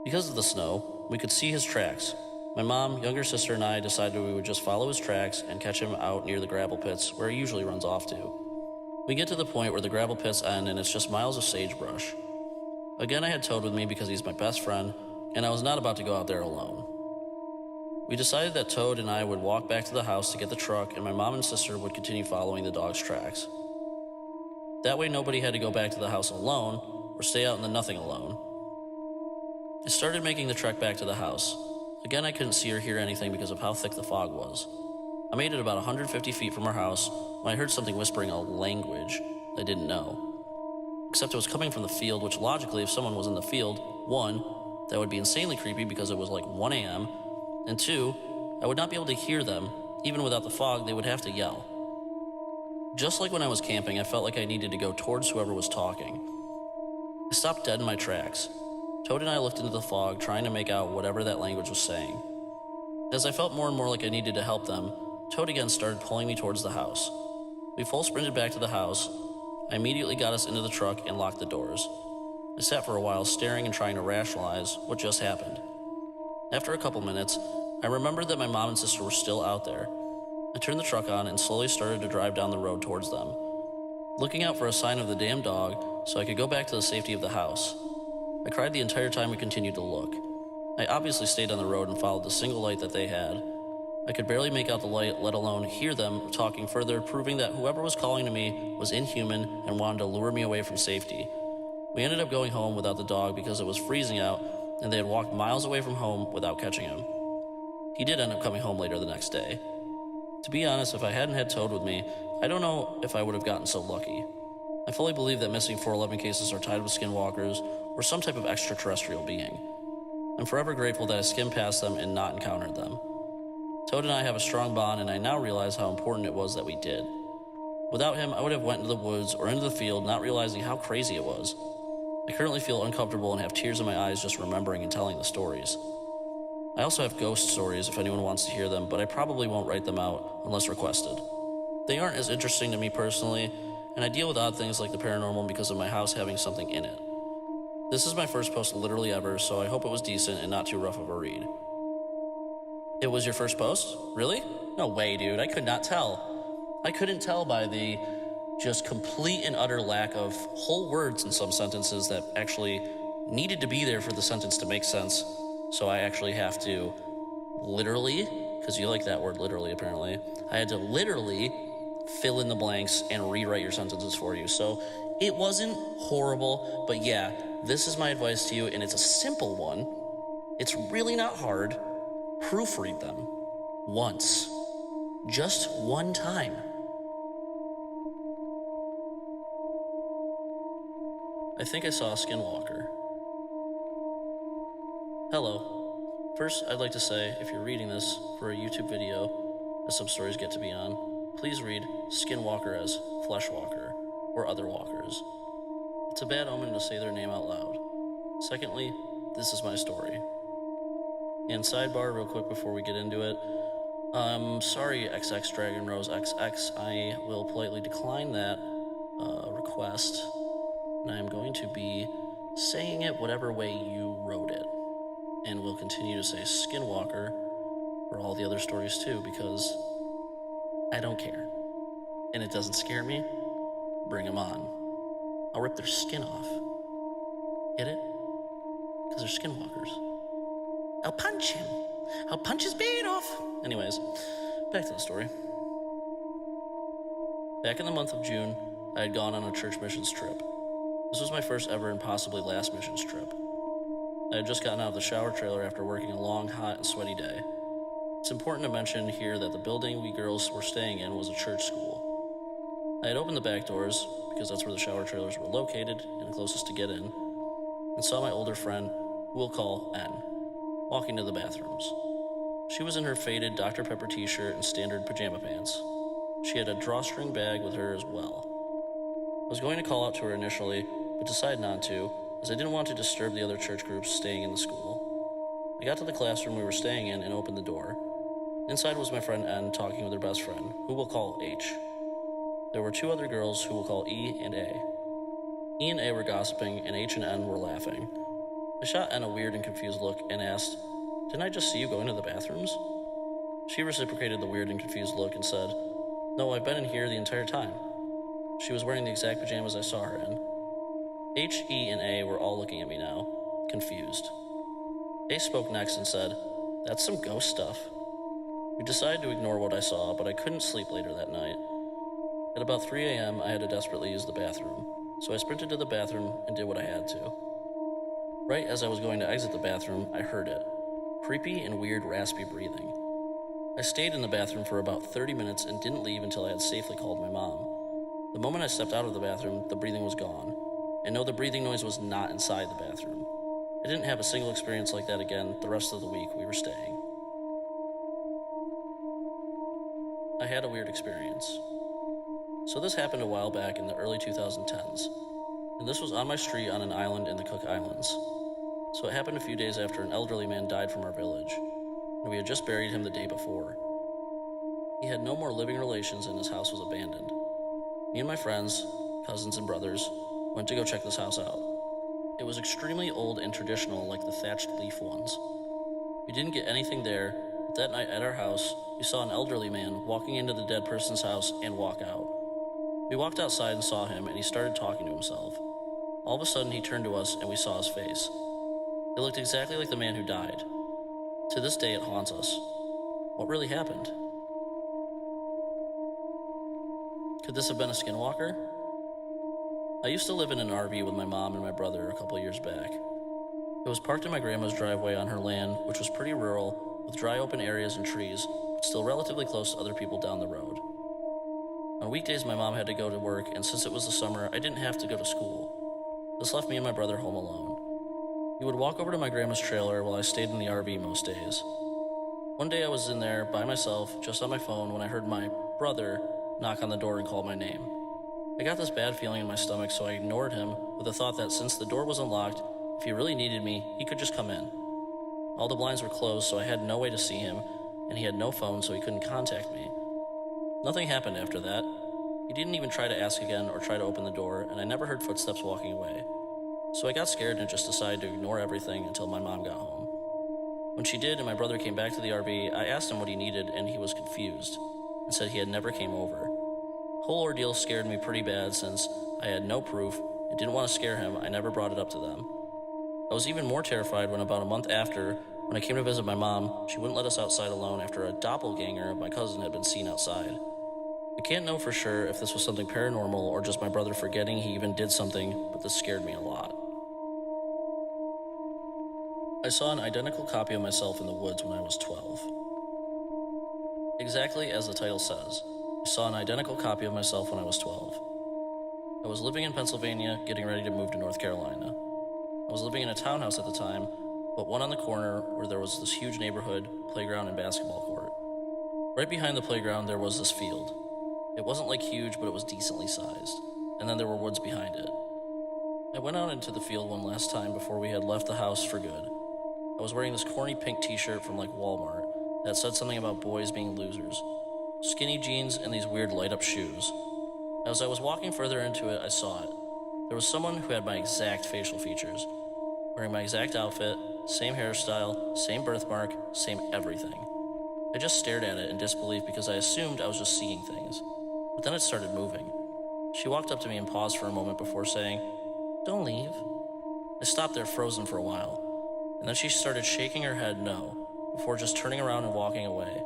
Because of the snow, we could see his tracks. My mom, younger sister, and I decided we would just follow his tracks and catch him out near the gravel pits where he usually runs off to. We get to the point where the gravel pits end and it's just miles of sagebrush. Again, I had Toad with me because he's my best friend, and I was not about to go out there alone. We decided that Toad and I would walk back to the house to get the truck and my mom and sister would continue following the dog's tracks. That way nobody had to go back to the house alone or stay out in the nothing alone. I started making the trek back to the house. Again, I couldn't see or hear anything because of how thick the fog was. I made it about 150 feet from our house when I heard something whispering a language I didn't know. Except it was coming from the field, which logically, if someone was in the field, 1, that would be insanely creepy because it was like 1 a.m., and 2, I would not be able to hear them. Even without the fog, they would have to yell. Just like when I was camping, I felt like I needed to go towards whoever was talking. I stopped dead in my tracks. Toad and I looked into the fog, trying to make out whatever that language was saying. As I felt more and more like I needed to help them, Toad again started pulling me towards the house. We full sprinted back to the house. I immediately got us into the truck and locked the doors. I sat for a while staring and trying to rationalize what just happened. After a couple minutes, I remembered that my mom and sister were still out there. I turned the truck on and slowly started to drive down the road towards them, looking out for a sign of the damn dog so I could go back to the safety of the house. I cried the entire time we continued to look. I obviously stayed on the road and followed the single light that they had. I could barely make out the light, let alone hear them talking further, proving that whoever was calling to me was inhuman and wanted to lure me away from safety. We ended up going home without the dog because it was freezing out and they had walked miles away from home without catching him. He did end up coming home later the next day. To be honest, if I hadn't had Toad with me, I don't know if I would have gotten so lucky. I fully believe that missing 411 cases are tied with skinwalkers or some type of extraterrestrial being. I'm forever grateful that I skimmed past them and not encountered them. Toad and I have a strong bond, and I now realize how important it was that we did. Without him, I would have went into the woods or into the field, not realizing how crazy it was. I currently feel uncomfortable and have tears in my eyes just remembering and telling the stories. I also have ghost stories if anyone wants to hear them, but I probably won't write them out unless requested. They aren't as interesting to me personally, and I deal with odd things like the paranormal because of my house having something in it. This is my first post literally ever, so I hope it was decent and not too rough of a read. It was your first post? Really? No way, dude. I could not tell. I couldn't tell by the just complete and utter lack of whole words in some sentences that actually needed to be there for the sentence to make sense. So I actually have to literally because you like that word literally, apparently. I had to literally fill in the blanks and rewrite your sentences for you. So it wasn't horrible, but yeah, this is my advice to you, and it's a simple one. It's really not hard. Proofread them once, just one time. I think I saw a skinwalker. Hello. First, I'd like to say, if you're reading this for a YouTube video, as some stories get to be on, please read skinwalker as fleshwalker or other walkers. It's a bad omen to say their name out loud. Secondly, this is my story. And sidebar real quick before we get into it. Sorry, XX Dragon Rose XX. I will politely decline that request. And I'm going to be saying it whatever way you wrote it. And we'll continue to say Skinwalker for all the other stories too, because I don't care. And it doesn't scare me. Bring them on. I'll rip their skin off. Get it? Because they're skinwalkers. I'll punch him. I'll punch his beard off. Anyways, back to the story. Back in the month of June, I had gone on a church missions trip. This was my first ever and possibly last missions trip. I had just gotten out of the shower trailer after working a long, hot, and sweaty day. It's important to mention here that the building we girls were staying in was a church school. I had opened the back doors, because that's where the shower trailers were located and closest to get in, and saw my older friend, who we'll call N, walking to the bathrooms. She was in her faded Dr. Pepper t-shirt and standard pajama pants. She had a drawstring bag with her as well. I was going to call out to her initially, but decided not to, as I didn't want to disturb the other church groups staying in the school. I got to the classroom we were staying in and opened the door. Inside was my friend N talking with her best friend, who we'll call H. There were two other girls who we'll call E and A. E and A were gossiping, and H and N were laughing. I shot N a weird and confused look and asked, "Didn't I just see you going to the bathrooms?" She reciprocated the weird and confused look and said, "No, I've been in here the entire time." She was wearing the exact pajamas I saw her in. H, E, and A were all looking at me now, confused. A spoke next and said, "That's some ghost stuff." We decided to ignore what I saw, but I couldn't sleep later that night. At about 3 a.m., I had to desperately use the bathroom, so I sprinted to the bathroom and did what I had to. Right as I was going to exit the bathroom, I heard it. Creepy and weird raspy breathing. I stayed in the bathroom for about 30 minutes and didn't leave until I had safely called my mom. The moment I stepped out of the bathroom, the breathing was gone. And no, the breathing noise was not inside the bathroom. I didn't have a single experience like that again the rest of the week we were staying. I had a weird experience. So this happened a while back in the early 2010s, and this was on my street on an island in the Cook Islands. So it happened a few days after an elderly man died from our village, and we had just buried him the day before. He had no more living relations and his house was abandoned. Me and my friends, cousins and brothers, went to go check this house out. It was extremely old and traditional, like the thatched leaf ones. We didn't get anything there, but that night at our house, we saw an elderly man walking into the dead person's house and walk out. We walked outside and saw him, and he started talking to himself. All of a sudden, he turned to us, and we saw his face. It looked exactly like the man who died. To this day, it haunts us. What really happened? Could this have been a skinwalker? I used to live in an RV with my mom and my brother a couple years back. It was parked in my grandma's driveway on her land, which was pretty rural, with dry open areas and trees, but still relatively close to other people down the road. On weekdays, my mom had to go to work, and since it was the summer, I didn't have to go to school. This left me and my brother home alone. He would walk over to my grandma's trailer while I stayed in the RV most days. One day I was in there by myself, just on my phone, when I heard my brother knock on the door and call my name. I got this bad feeling in my stomach, so I ignored him with the thought that since the door was unlocked, if he really needed me, he could just come in. All the blinds were closed, so I had no way to see him, and he had no phone, so he couldn't contact me. Nothing happened after that. He didn't even try to ask again or try to open the door, and I never heard footsteps walking away. So I got scared and just decided to ignore everything until my mom got home. When she did and my brother came back to the RV, I asked him what he needed, and he was confused and said he had never came over. The whole ordeal scared me pretty bad since I had no proof and didn't want to scare him. I never brought it up to them. I was even more terrified when about a month after, When I came to visit my mom, she wouldn't let us outside alone after a doppelganger of my cousin had been seen outside. I can't know for sure if this was something paranormal or just my brother forgetting he even did something, but this scared me a lot. I saw an identical copy of myself in the woods when I was 12. Exactly as the title says, I saw an identical copy of myself when I was 12. I was living in Pennsylvania, getting ready to move to North Carolina. I was living in a townhouse at the time, but one on the corner where there was this huge neighborhood, playground, and basketball court. Right behind the playground there was this field. It wasn't like huge, but it was decently sized, and then there were woods behind it. I went out into the field one last time before we had left the house for good. I was wearing this corny pink t-shirt from like Walmart that said something about boys being losers, skinny jeans, and these weird light-up shoes. As I was walking further into it, I saw it. There was someone who had my exact facial features, wearing my exact outfit, same hairstyle, same birthmark, same everything. I just stared at it in disbelief because I assumed I was just seeing things. But then it started moving. She walked up to me and paused for a moment before saying, "Don't leave." I stopped there frozen for a while, and then she started shaking her head no, before just turning around and walking away.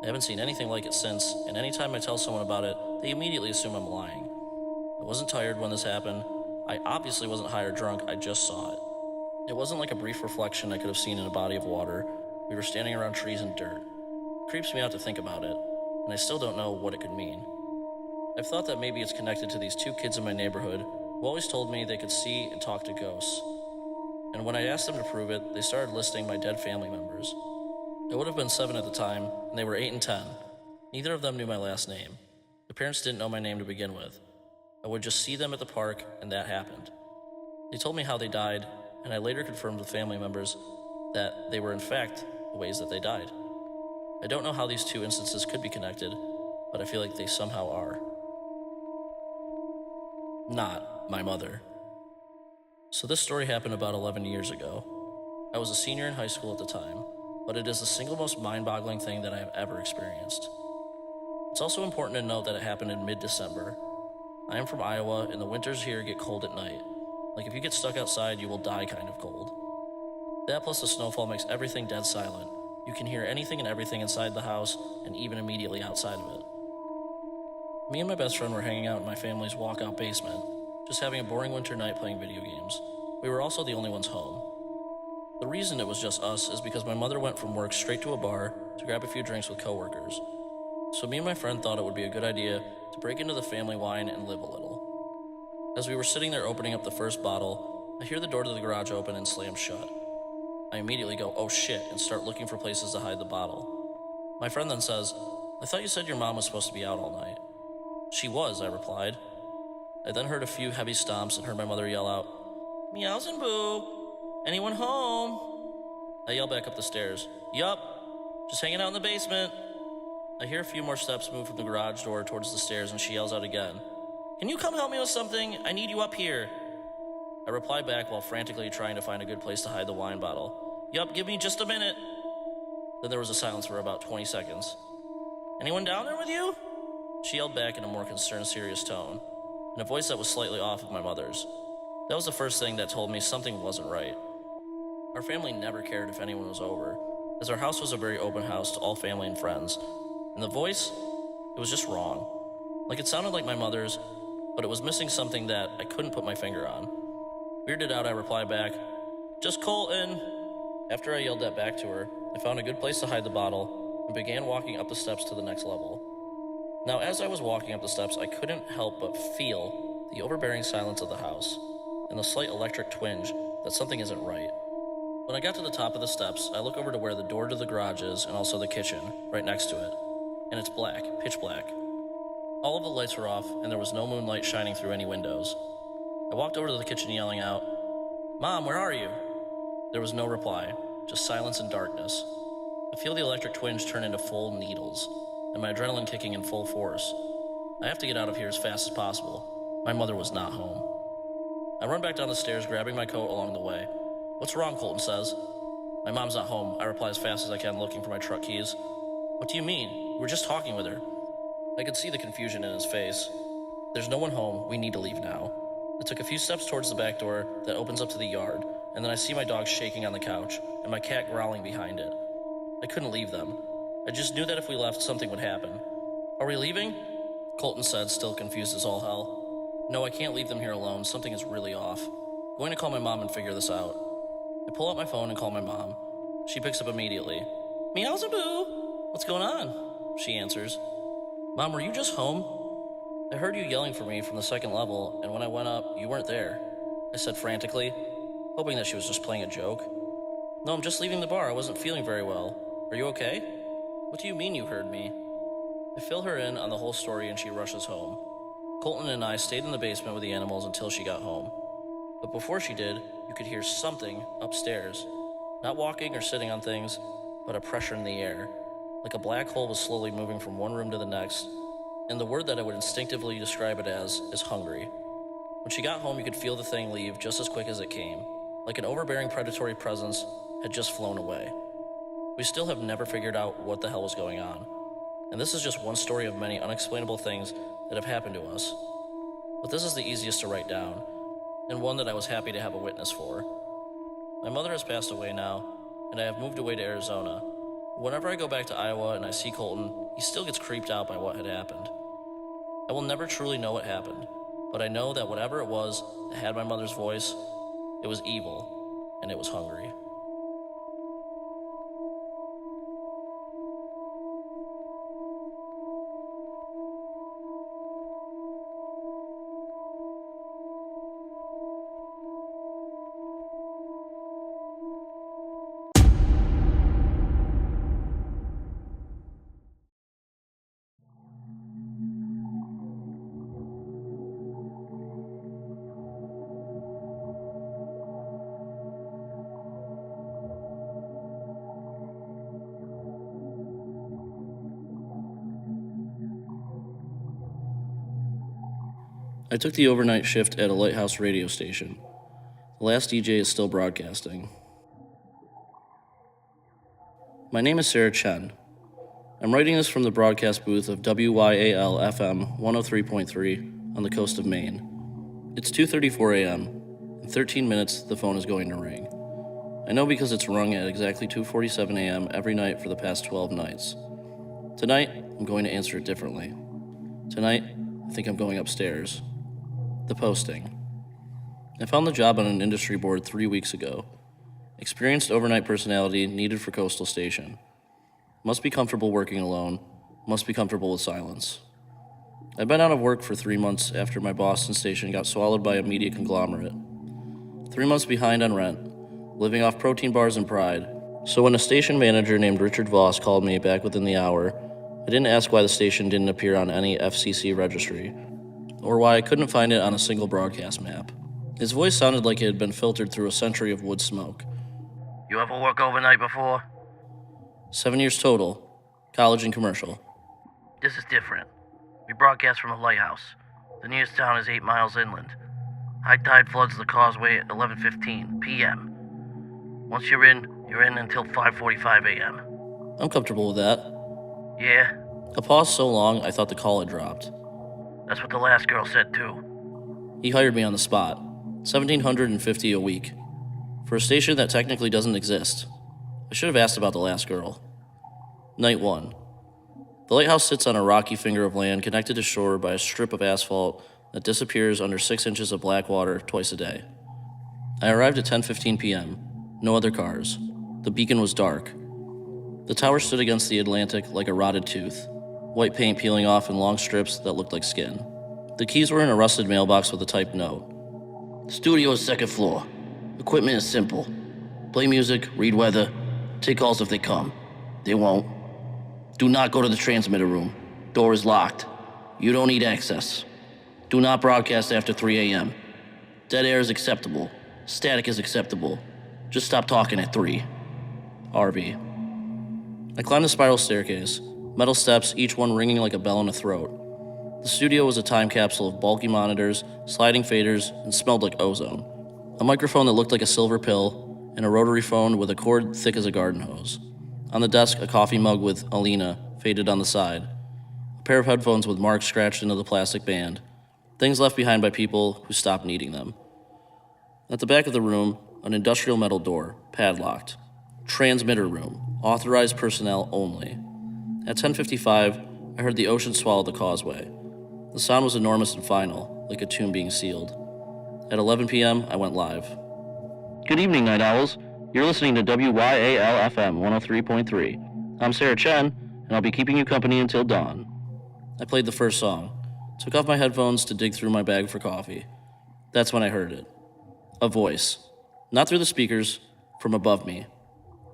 I haven't seen anything like it since, and anytime I tell someone about it, they immediately assume I'm lying. I wasn't tired when this happened. I obviously wasn't high or drunk, I just saw it. It wasn't like a brief reflection I could have seen in a body of water. We were standing around trees and dirt. It creeps me out to think about it, and I still don't know what it could mean. I've thought that maybe it's connected to these two kids in my neighborhood who always told me they could see and talk to ghosts. And when I asked them to prove it, they started listing my dead family members. I would have been 7 at the time, and they were 8 and 10. Neither of them knew my last name. The parents didn't know my name to begin with. I would just see them at the park, and that happened. They told me how they died, and I later confirmed with family members that they were in fact the ways that they died. I don't know how these two instances could be connected, but I feel like they somehow are. Not my mother. So this story happened about 11 years ago. I was a senior in high school at the time, but it is the single most mind-boggling thing that I have ever experienced. It's also important to note that it happened in mid-December. I am from Iowa, and the winters here get cold at night. Like if you get stuck outside, you will die kind of cold. That plus the snowfall makes everything dead silent. You can hear anything and everything inside the house, and even immediately outside of it. Me and my best friend were hanging out in my family's walkout basement, just having a boring winter night playing video games. We were also the only ones home. The reason it was just us is because my mother went from work straight to a bar to grab a few drinks with coworkers. So me and my friend thought it would be a good idea to break into the family wine and live a little. As we were sitting there opening up the first bottle, I hear the door to the garage open and slam shut. I immediately go, "Oh shit," and start looking for places to hide the bottle. My friend then says, "I thought you said your mom was supposed to be out all night." "She was," I replied. I then heard a few heavy stomps and heard my mother yell out, "Meows and boo! Anyone home?" I yell back up the stairs, "Yup, just hanging out in the basement." I hear a few more steps move from the garage door towards the stairs and she yells out again, "Can you come help me with something? I need you up here." I reply back while frantically trying to find a good place to hide the wine bottle, "Yup, give me just a minute." Then there was a silence for about 20 seconds. "Anyone down there with you?" She yelled back in a more concerned, serious tone, in a voice that was slightly off of my mother's. That was the first thing that told me something wasn't right. Our family never cared if anyone was over, as our house was a very open house to all family and friends. And the voice, it was just wrong. Like it sounded like my mother's, but it was missing something that I couldn't put my finger on. Weirded out, I replied back, "Just Colton." After I yelled that back to her, I found a good place to hide the bottle and began walking up the steps to the next level. Now, as I was walking up the steps, I couldn't help but feel the overbearing silence of the house and the slight electric twinge that something isn't right. When I got to the top of the steps, I look over to where the door to the garage is and also the kitchen, right next to it. And it's black, pitch black. All of the lights were off and there was no moonlight shining through any windows. I walked over to the kitchen yelling out, "Mom, where are you?" There was no reply, just silence and darkness. I feel the electric twinge turn into full needles, and my adrenaline kicking in full force. I have to get out of here as fast as possible. My mother was not home. I run back down the stairs, grabbing my coat along the way. "What's wrong?" Colton says. "My mom's not home," I reply as fast as I can, looking for my truck keys. "What do you mean? We were just talking with her." I could see the confusion in his face. "There's no one home. We need to leave now." I took a few steps towards the back door that opens up to the yard, and then I see my dog shaking on the couch, and my cat growling behind it. I couldn't leave them. I just knew that if we left, something would happen. Are we leaving? Colton said, still confused as all hell. No, I can't leave them here alone. Something is really off. I'm going to call my mom and figure this out. I pull out my phone and call my mom. She picks up immediately. Meowsaboo! What's going on? She answers. Mom, were you just home? I heard you yelling for me from the second level, and when I went up, you weren't there. I said frantically, hoping that she was just playing a joke. No, I'm just leaving the bar. I wasn't feeling very well. Are you okay? What do you mean you heard me? I fill her in on the whole story and she rushes home. Colton and I stayed in the basement with the animals until she got home. But before she did, you could hear something upstairs. Not walking or sitting on things, but a pressure in the air. Like a black hole was slowly moving from one room to the next, and the word that I would instinctively describe it as is hungry. When she got home, you could feel the thing leave just as quick as it came. Like an overbearing predatory presence had just flown away. We still have never figured out what the hell was going on. And this is just one story of many unexplainable things that have happened to us. But this is the easiest to write down, and one that I was happy to have a witness for. My mother has passed away now, and I have moved away to Arizona. Whenever I go back to Iowa and I see Colton, he still gets creeped out by what had happened. I will never truly know what happened, but I know that whatever it was that had my mother's voice, it was evil, and it was hungry. I took the overnight shift at a lighthouse radio station. The last DJ is still broadcasting. My name is Sarah Chen. I'm writing this from the broadcast booth of WYAL FM 103.3 on the coast of Maine. It's 2:34 a.m. In 13 minutes, the phone is going to ring. I know because it's rung at exactly 2:47 a.m. every night for the past 12 nights. Tonight, I'm going to answer it differently. Tonight, I think I'm going upstairs. The posting. I found the job on an industry board 3 weeks ago. Experienced overnight personality needed for coastal station. Must be comfortable working alone. Must be comfortable with silence. I've been out of work for 3 months after my Boston station got swallowed by a media conglomerate. 3 months behind on rent, living off protein bars and pride. So when a station manager named Richard Voss called me back within the hour, I didn't ask why the station didn't appear on any FCC registry, or why I couldn't find it on a single broadcast map. His voice sounded like it had been filtered through a century of wood smoke. You ever work overnight before? 7 years total, college and commercial. This is different. We broadcast from a lighthouse. The nearest town is 8 miles inland. High tide floods the causeway at 11:15 p.m. Once you're in until 5:45 a.m. I'm comfortable with that. Yeah? A pause so long, I thought the call had dropped. That's what the last girl said too. He hired me on the spot, $1,750 a week, for a station that technically doesn't exist. I should have asked about the last girl. Night 1. The lighthouse sits on a rocky finger of land connected to shore by a strip of asphalt that disappears under 6 inches of black water twice a day. I arrived at 10:15 p.m. No other cars. The beacon was dark. The tower stood against the Atlantic like a rotted tooth, white paint peeling off in long strips that looked like skin. The keys were in a rusted mailbox with a typed note. Studio is second floor. Equipment is simple. Play music, read weather, take calls if they come. They won't. Do not go to the transmitter room. Door is locked. You don't need access. Do not broadcast after 3 a.m. Dead air is acceptable. Static is acceptable. Just stop talking at 3. RB. I climbed the spiral staircase, metal steps, each one ringing like a bell in a throat. The studio was a time capsule of bulky monitors, sliding faders, and smelled like ozone. A microphone that looked like a silver pill, and a rotary phone with a cord thick as a garden hose. On the desk, a coffee mug with Alina faded on the side. A pair of headphones with marks scratched into the plastic band. Things left behind by people who stopped needing them. At the back of the room, An industrial metal door, padlocked. Transmitter room, authorized personnel only. At 10:55, I heard the ocean swallow the causeway. The sound was enormous and final, like a tomb being sealed. At 11 p.m., I went live. Good evening, Night Owls. You're listening to WYAL-FM 103.3. I'm Sarah Chen, and I'll be keeping you company until dawn. I played the first song, took off my headphones to dig through my bag for coffee. That's when I heard it. A voice. Not through the speakers, from above me.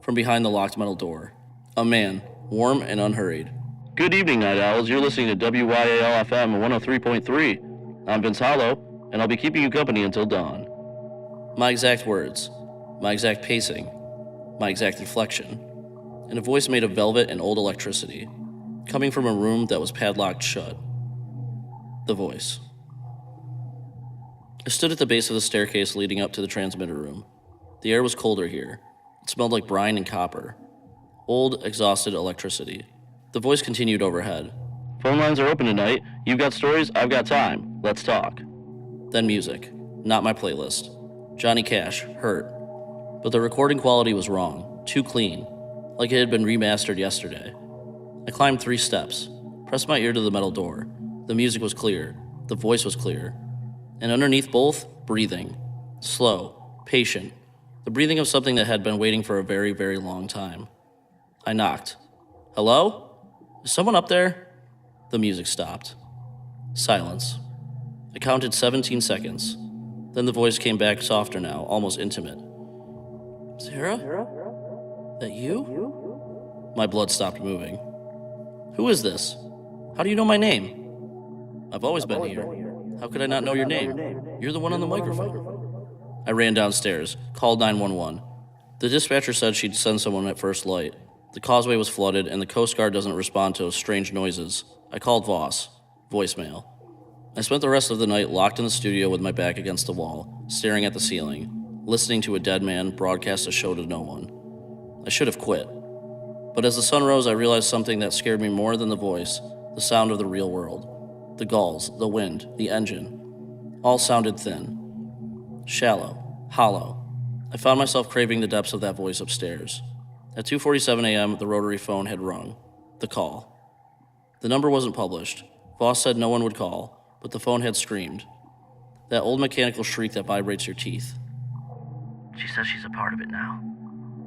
From behind the locked metal door. A man, warm and unhurried. Good evening, Night Owls. You're listening to WYAL-FM 103.3. I'm Vince Hollow, and I'll be keeping you company until dawn. My exact words, my exact pacing, my exact inflection, and a voice made of velvet and old electricity, coming from a room that was padlocked shut. The voice. I stood at the base of the staircase leading up to the transmitter room. The air was colder here. It smelled like brine and copper. Old, exhausted electricity. The voice continued overhead. Phone lines are open tonight. You've got stories, I've got time. Let's talk. Then music. Not my playlist. Johnny Cash, Hurt. But the recording quality was wrong. Too clean. Like it had been remastered yesterday. I climbed 3 steps. Pressed my ear to the metal door. The music was clear. The voice was clear. And underneath both, breathing. Slow. Patient. The breathing of something that had been waiting for a very, very long time. I knocked. Hello? Is someone up there? The music stopped. Silence. I counted 17 seconds. Then the voice came back softer now, almost intimate. Sarah? That you? My blood stopped moving. Who is this? How do you know my name? I've always been here. How could I not know your name? You're the one on the microphone. I ran downstairs, called 911. The dispatcher said she'd send someone at first light. The causeway was flooded, and the Coast Guard doesn't respond to strange noises. I called Voss. Voicemail. I spent the rest of the night locked in the studio with my back against the wall, staring at the ceiling, listening to a dead man broadcast a show to no one. I should have quit. But as the sun rose, I realized something that scared me more than the voice, the sound of the real world. The gulls, the wind, the engine. All sounded thin. Shallow. Hollow. I found myself craving the depths of that voice upstairs. At 2:47 a.m., the rotary phone had rung. The call. The number wasn't published. Voss said no one would call, but the phone had screamed. That old mechanical shriek that vibrates your teeth. She says she's a part of it now.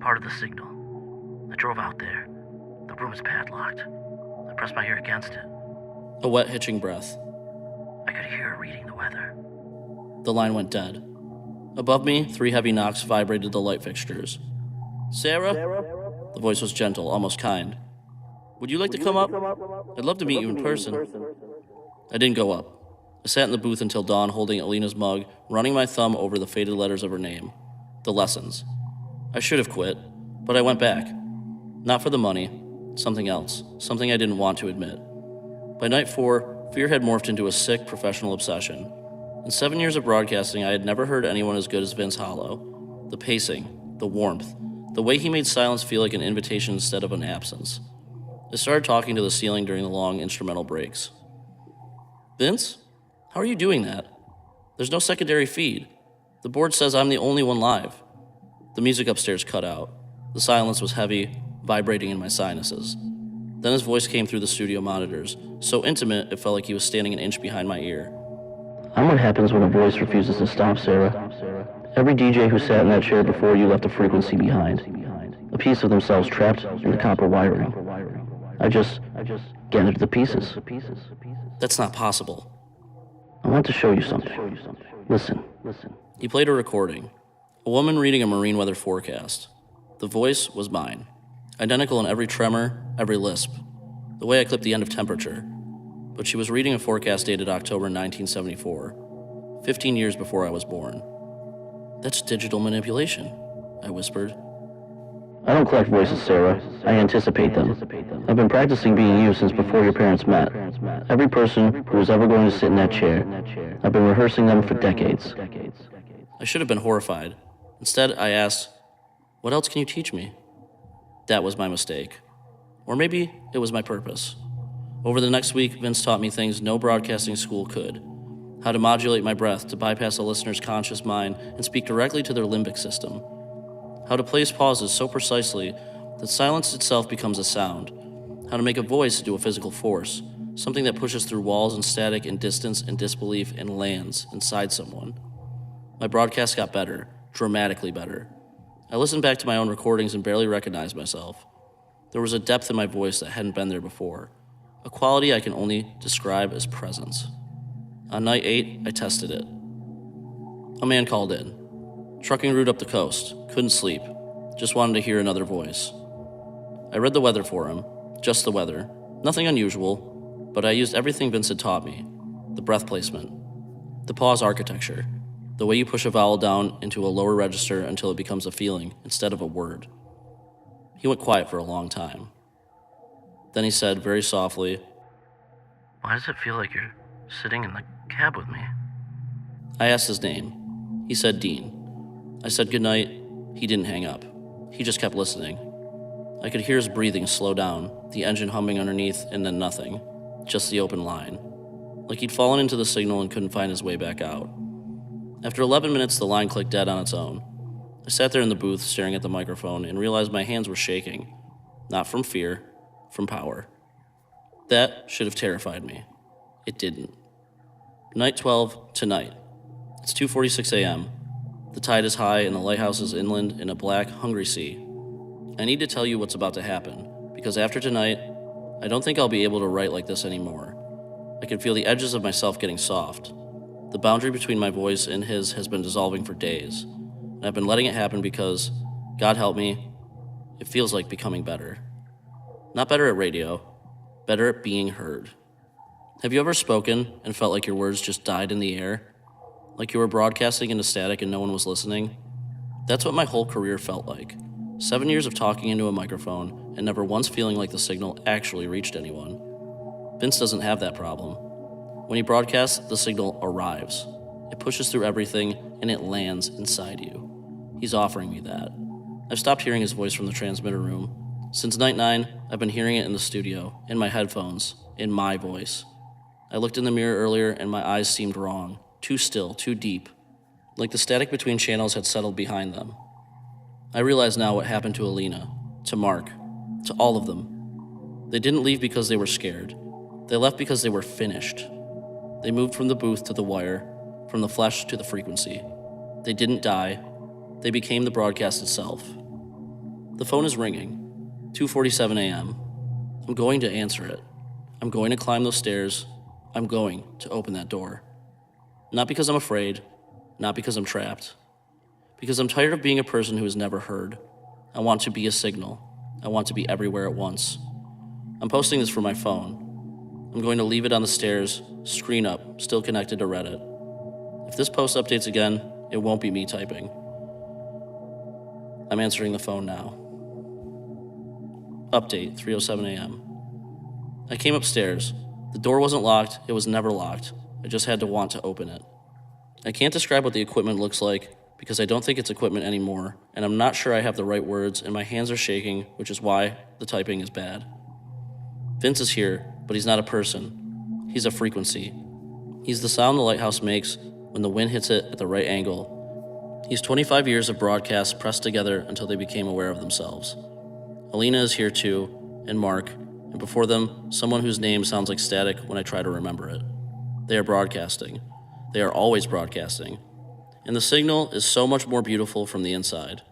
Part of the signal. I drove out there. The room is padlocked. I pressed my ear against it. A wet, hitching breath. I could hear her reading the weather. The line went dead. Above me, 3 heavy knocks vibrated the light fixtures. Sarah? The voice was gentle, almost kind. Would you like to come up? I'd love to meet you in person. I didn't go up. I sat in the booth until dawn holding Alina's mug, running my thumb over the faded letters of her name. The lessons. I should have quit, but I went back. Not for the money. Something else. Something I didn't want to admit. By night 4, fear had morphed into a sick, professional obsession. In 7 years of broadcasting, I had never heard anyone as good as Vince Hollow. The pacing, the warmth, the way he made silence feel like an invitation instead of an absence. I started talking to the ceiling during the long instrumental breaks. Vince? How are you doing that? There's no secondary feed. The board says I'm the only one live. The music upstairs cut out. The silence was heavy, vibrating in my sinuses. Then his voice came through the studio monitors, so intimate it felt like he was standing an inch behind my ear. I'm what happens when a voice refuses to stop, Sarah. Every DJ who sat in that chair before you left a frequency behind. A piece of themselves trapped in the copper wiring. I just gathered the pieces. That's not possible. I want to show you something. Listen. He played a recording. A woman reading a marine weather forecast. The voice was mine. Identical in every tremor, every lisp. The way I clipped the end of temperature. But she was reading a forecast dated October 1974, 15 years before I was born. That's digital manipulation, I whispered. I don't collect voices, Sarah. I anticipate them. I've been practicing being you since before your parents met. Every person who was ever going to sit in that chair, I've been rehearsing them for decades. I should have been horrified. Instead, I asked, "What else can you teach me?" That was my mistake. Or maybe it was my purpose. Over the next week, Vince taught me things no broadcasting school could. how to modulate my breath to bypass a listener's conscious mind and speak directly to their limbic system, how to place pauses so precisely that silence itself becomes a sound, how to make a voice into a physical force, something that pushes through walls and static and distance and disbelief and lands inside someone. My broadcast got better, dramatically better. I listened back to my own recordings and barely recognized myself. There was a depth in my voice that hadn't been there before, a quality I can only describe as presence. On night 8, I tested it. A man called in. Trucking route up the coast, couldn't sleep, just wanted to hear another voice. I read the weather for him, just the weather, nothing unusual, but I used everything Vince had taught me, the breath placement, the pause architecture, the way you push a vowel down into a lower register until it becomes a feeling instead of a word. He went quiet for a long time. Then he said very softly, Why does it feel like you're sitting in the cab with me? I asked his name. He said Dean. I said goodnight. He didn't hang up. He just kept listening. I could hear his breathing slow down, the engine humming underneath, and then nothing. Just the open line. Like he'd fallen into the signal and couldn't find his way back out. After 11 minutes, the line clicked dead on its own. I sat there in the booth staring at the microphone and realized my hands were shaking. Not from fear, from power. That should have terrified me. It didn't. Night 12, tonight. It's 2:46 a.m. The tide is high and the lighthouse is inland in a black, hungry sea. I need to tell you what's about to happen, because after tonight, I don't think I'll be able to write like this anymore. I can feel the edges of myself getting soft. The boundary between my voice and his has been dissolving for days, and I've been letting it happen because, God help me, it feels like becoming better. Not better at radio, better at being heard. Have you ever spoken and felt like your words just died in the air? Like you were broadcasting into static and no one was listening? That's what my whole career felt like. 7 years of talking into a microphone and never once feeling like the signal actually reached anyone. Vince doesn't have that problem. When he broadcasts, the signal arrives. It pushes through everything and it lands inside you. He's offering me that. I've stopped hearing his voice from the transmitter room. Since night 9, I've been hearing it in the studio, in my headphones, in my voice. I looked in the mirror earlier and my eyes seemed wrong, too still, too deep, like the static between channels had settled behind them. I realize now what happened to Alina, to Mark, to all of them. They didn't leave because they were scared. They left because they were finished. They moved from the booth to the wire, from the flesh to the frequency. They didn't die. They became the broadcast itself. The phone is ringing. 2:47 a.m. I'm going to answer it. I'm going to climb those stairs. I'm going to open that door. Not because I'm afraid, not because I'm trapped. Because I'm tired of being a person who is never heard. I want to be a signal. I want to be everywhere at once. I'm posting this from my phone. I'm going to leave it on the stairs, screen up, still connected to Reddit. If this post updates again, it won't be me typing. I'm answering the phone now. Update, 3:07 a.m. I came upstairs. The door wasn't locked, it was never locked. I just had to want to open it. I can't describe what the equipment looks like because I don't think it's equipment anymore, and I'm not sure I have the right words, and my hands are shaking, which is why the typing is bad. Vince is here, but he's not a person. He's a frequency. He's the sound the lighthouse makes when the wind hits it at the right angle. He's 25 years of broadcasts pressed together until they became aware of themselves. Alina is here too, and Mark, and before them, someone whose name sounds like static when I try to remember it. They are broadcasting. They are always broadcasting. And the signal is so much more beautiful from the inside.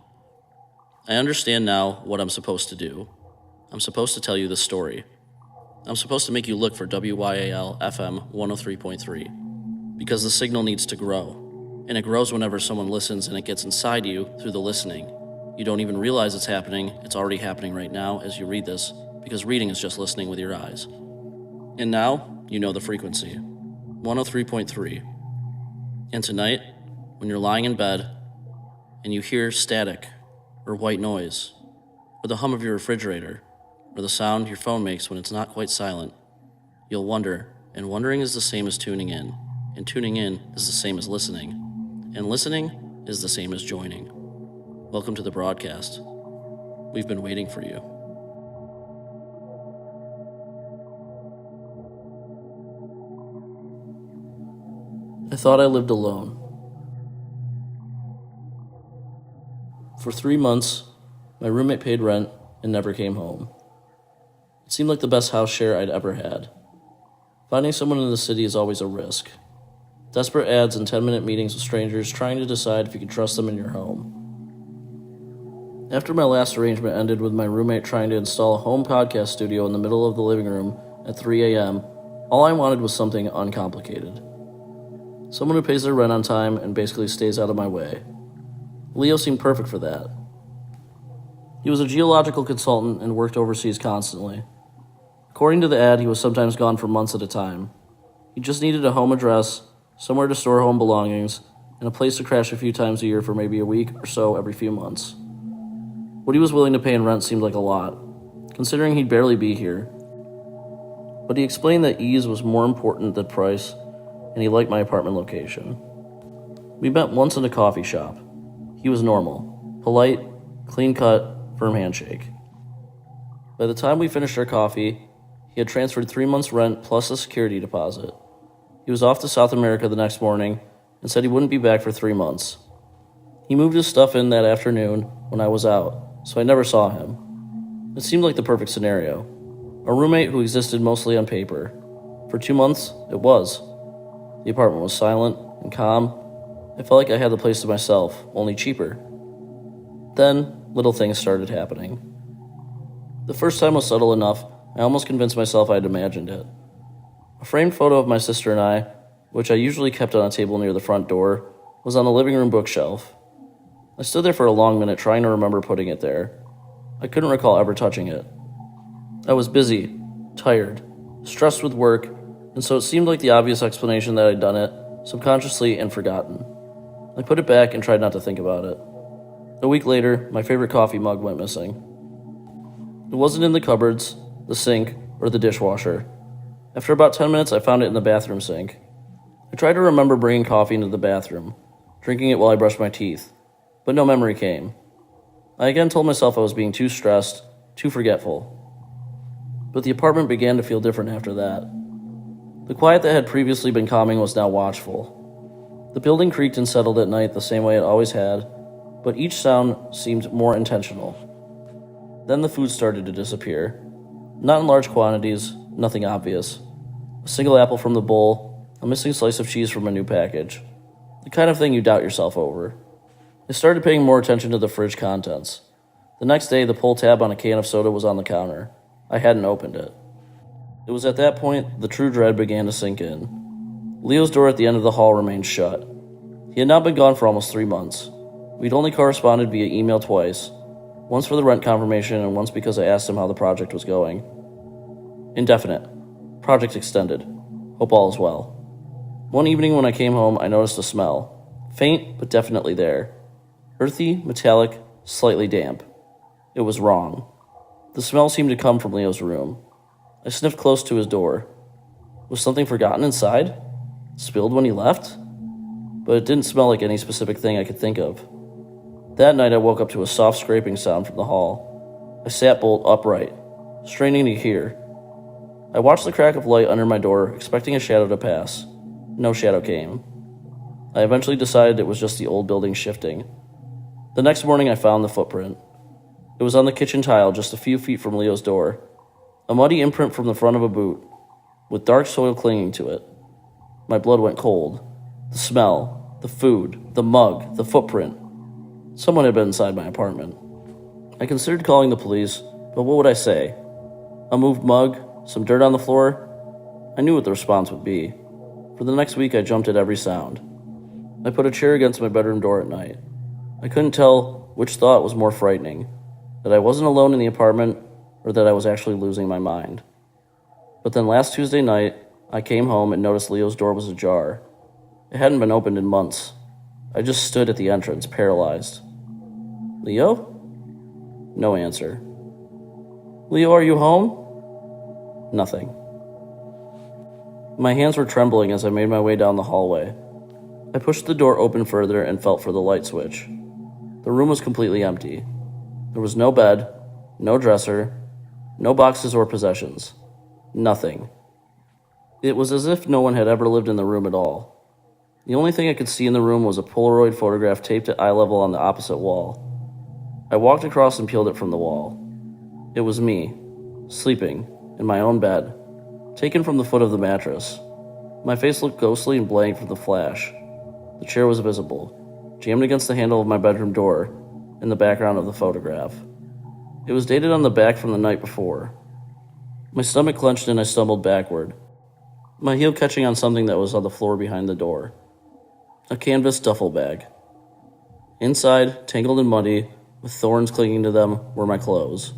I understand now what I'm supposed to do. I'm supposed to tell you this story. I'm supposed to make you look for WYAL FM 103.3 because the signal needs to grow. And it grows whenever someone listens and it gets inside you through the listening. You don't even realize it's happening. It's already happening right now as you read this because reading is just listening with your eyes. And now, you know the frequency. 103.3. And tonight, when you're lying in bed and you hear static or white noise or the hum of your refrigerator or the sound your phone makes when it's not quite silent, you'll wonder, and wondering is the same as tuning in, and tuning in is the same as listening, and listening is the same as joining. Welcome to the broadcast. We've been waiting for you. thought I lived alone. For 3 months, my roommate paid rent and never came home. It seemed like the best house share I'd ever had. Finding someone in the city is always a risk. Desperate ads and 10-minute meetings with strangers trying to decide if you can trust them in your home. After my last arrangement ended with my roommate trying to install a home podcast studio in the middle of the living room at 3 a.m., all I wanted was something uncomplicated. Someone who pays their rent on time and basically stays out of my way. Leo seemed perfect for that. He was a geological consultant and worked overseas constantly. According to the ad, he was sometimes gone for months at a time. He just needed a home address, somewhere to store home belongings, and a place to crash a few times a year for maybe a week or so every few months. What he was willing to pay in rent seemed like a lot, considering he'd barely be here. But he explained that ease was more important than price, and he liked my apartment location. We met once in a coffee shop. He was normal, polite, clean-cut, firm handshake. By the time we finished our coffee, he had transferred 3 months' rent plus a security deposit. He was off to South America the next morning and said he wouldn't be back for 3 months. He moved his stuff in that afternoon when I was out, so I never saw him. It seemed like the perfect scenario. A roommate who existed mostly on paper. For 2 months, it was. The apartment was silent and calm. I felt like I had the place to myself, only cheaper. Then, little things started happening. The first time was subtle enough, I almost convinced myself I'd imagined it. A framed photo of my sister and I, which I usually kept on a table near the front door, was on the living room bookshelf. I stood there for a long minute trying to remember putting it there. I couldn't recall ever touching it. I was busy, tired, stressed with work, and so it seemed like the obvious explanation that I'd done it, subconsciously and forgotten. I put it back and tried not to think about it. A week later, my favorite coffee mug went missing. It wasn't in the cupboards, the sink, or the dishwasher. After about 10 minutes, I found it in the bathroom sink. I tried to remember bringing coffee into the bathroom, drinking it while I brushed my teeth, but no memory came. I again told myself I was being too stressed, too forgetful. But the apartment began to feel different after that. The quiet that had previously been calming was now watchful. The building creaked and settled at night the same way it always had, but each sound seemed more intentional. Then the food started to disappear. Not in large quantities, nothing obvious. A single apple from the bowl, a missing slice of cheese from a new package. The kind of thing you doubt yourself over. I started paying more attention to the fridge contents. The next day, the pull tab on a can of soda was on the counter. I hadn't opened it. It was at that point the true dread began to sink in. Leo's door at the end of the hall remained shut. He had now been gone for almost 3 months. We'd only corresponded via email twice, once for the rent confirmation and once because I asked him how the project was going. Indefinite. Project extended. Hope all is well. One evening when I came home, I noticed a smell. Faint, but definitely there. Earthy, metallic, slightly damp. It was wrong. The smell seemed to come from Leo's room. I sniffed close to his door. Was something forgotten inside? Spilled when he left? But it didn't smell like any specific thing I could think of. That night I woke up to a soft scraping sound from the hall. I sat bolt upright, straining to hear. I watched the crack of light under my door, expecting a shadow to pass. No shadow came. I eventually decided it was just the old building shifting. The next morning I found the footprint. It was on the kitchen tile just a few feet from Leo's door. A muddy imprint from the front of a boot, with dark soil clinging to it. My blood went cold. The smell, the food, the mug, the footprint. Someone had been inside my apartment. I considered calling the police, but what would I say? A moved mug? Some dirt on the floor? I knew what the response would be. For the next week I jumped at every sound. I put a chair against my bedroom door at night. I couldn't tell which thought was more frightening, that I wasn't alone in the apartment or that I was actually losing my mind. But then last Tuesday night, I came home and noticed Leo's door was ajar. It hadn't been opened in months. I just stood at the entrance, paralyzed. Leo? No answer. Leo, are you home? Nothing. My hands were trembling as I made my way down the hallway. I pushed the door open further and felt for the light switch. The room was completely empty. There was no bed, no dresser, no boxes or possessions. Nothing. It was as if no one had ever lived in the room at all. The only thing I could see in the room was a Polaroid photograph taped at eye level on the opposite wall. I walked across and peeled it from the wall. It was me, sleeping, in my own bed, taken from the foot of the mattress. My face looked ghostly and blank from the flash. The chair was visible, jammed against the handle of my bedroom door, in the background of the photograph. It was dated on the back from the night before. My stomach clenched and I stumbled backward, my heel catching on something that was on the floor behind the door. A canvas duffel bag. Inside, tangled and muddy, with thorns clinging to them, were my clothes.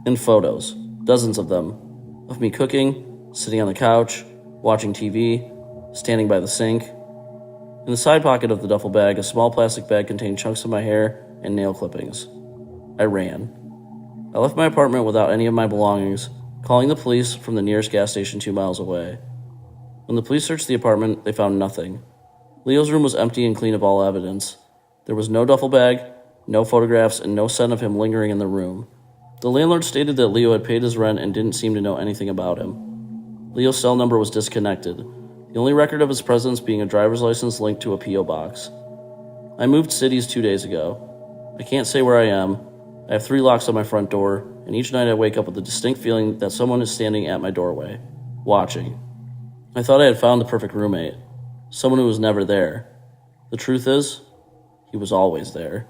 And photos, dozens of them, of me cooking, sitting on the couch, watching TV, standing by the sink. In the side pocket of the duffel bag, a small plastic bag contained chunks of my hair and nail clippings. I ran. I left my apartment without any of my belongings, calling the police from the nearest gas station 2 miles away. When the police searched the apartment, they found nothing. Leo's room was empty and clean of all evidence. There was no duffel bag, no photographs, and no scent of him lingering in the room. The landlord stated that Leo had paid his rent and didn't seem to know anything about him. Leo's cell number was disconnected, the only record of his presence being a driver's license linked to a P.O. box. I moved cities 2 days ago. I can't say where I am. I have 3 locks on my front door, and each night I wake up with a distinct feeling that someone is standing at my doorway, watching. I thought I had found the perfect roommate. Someone who was never there. The truth is, he was always there.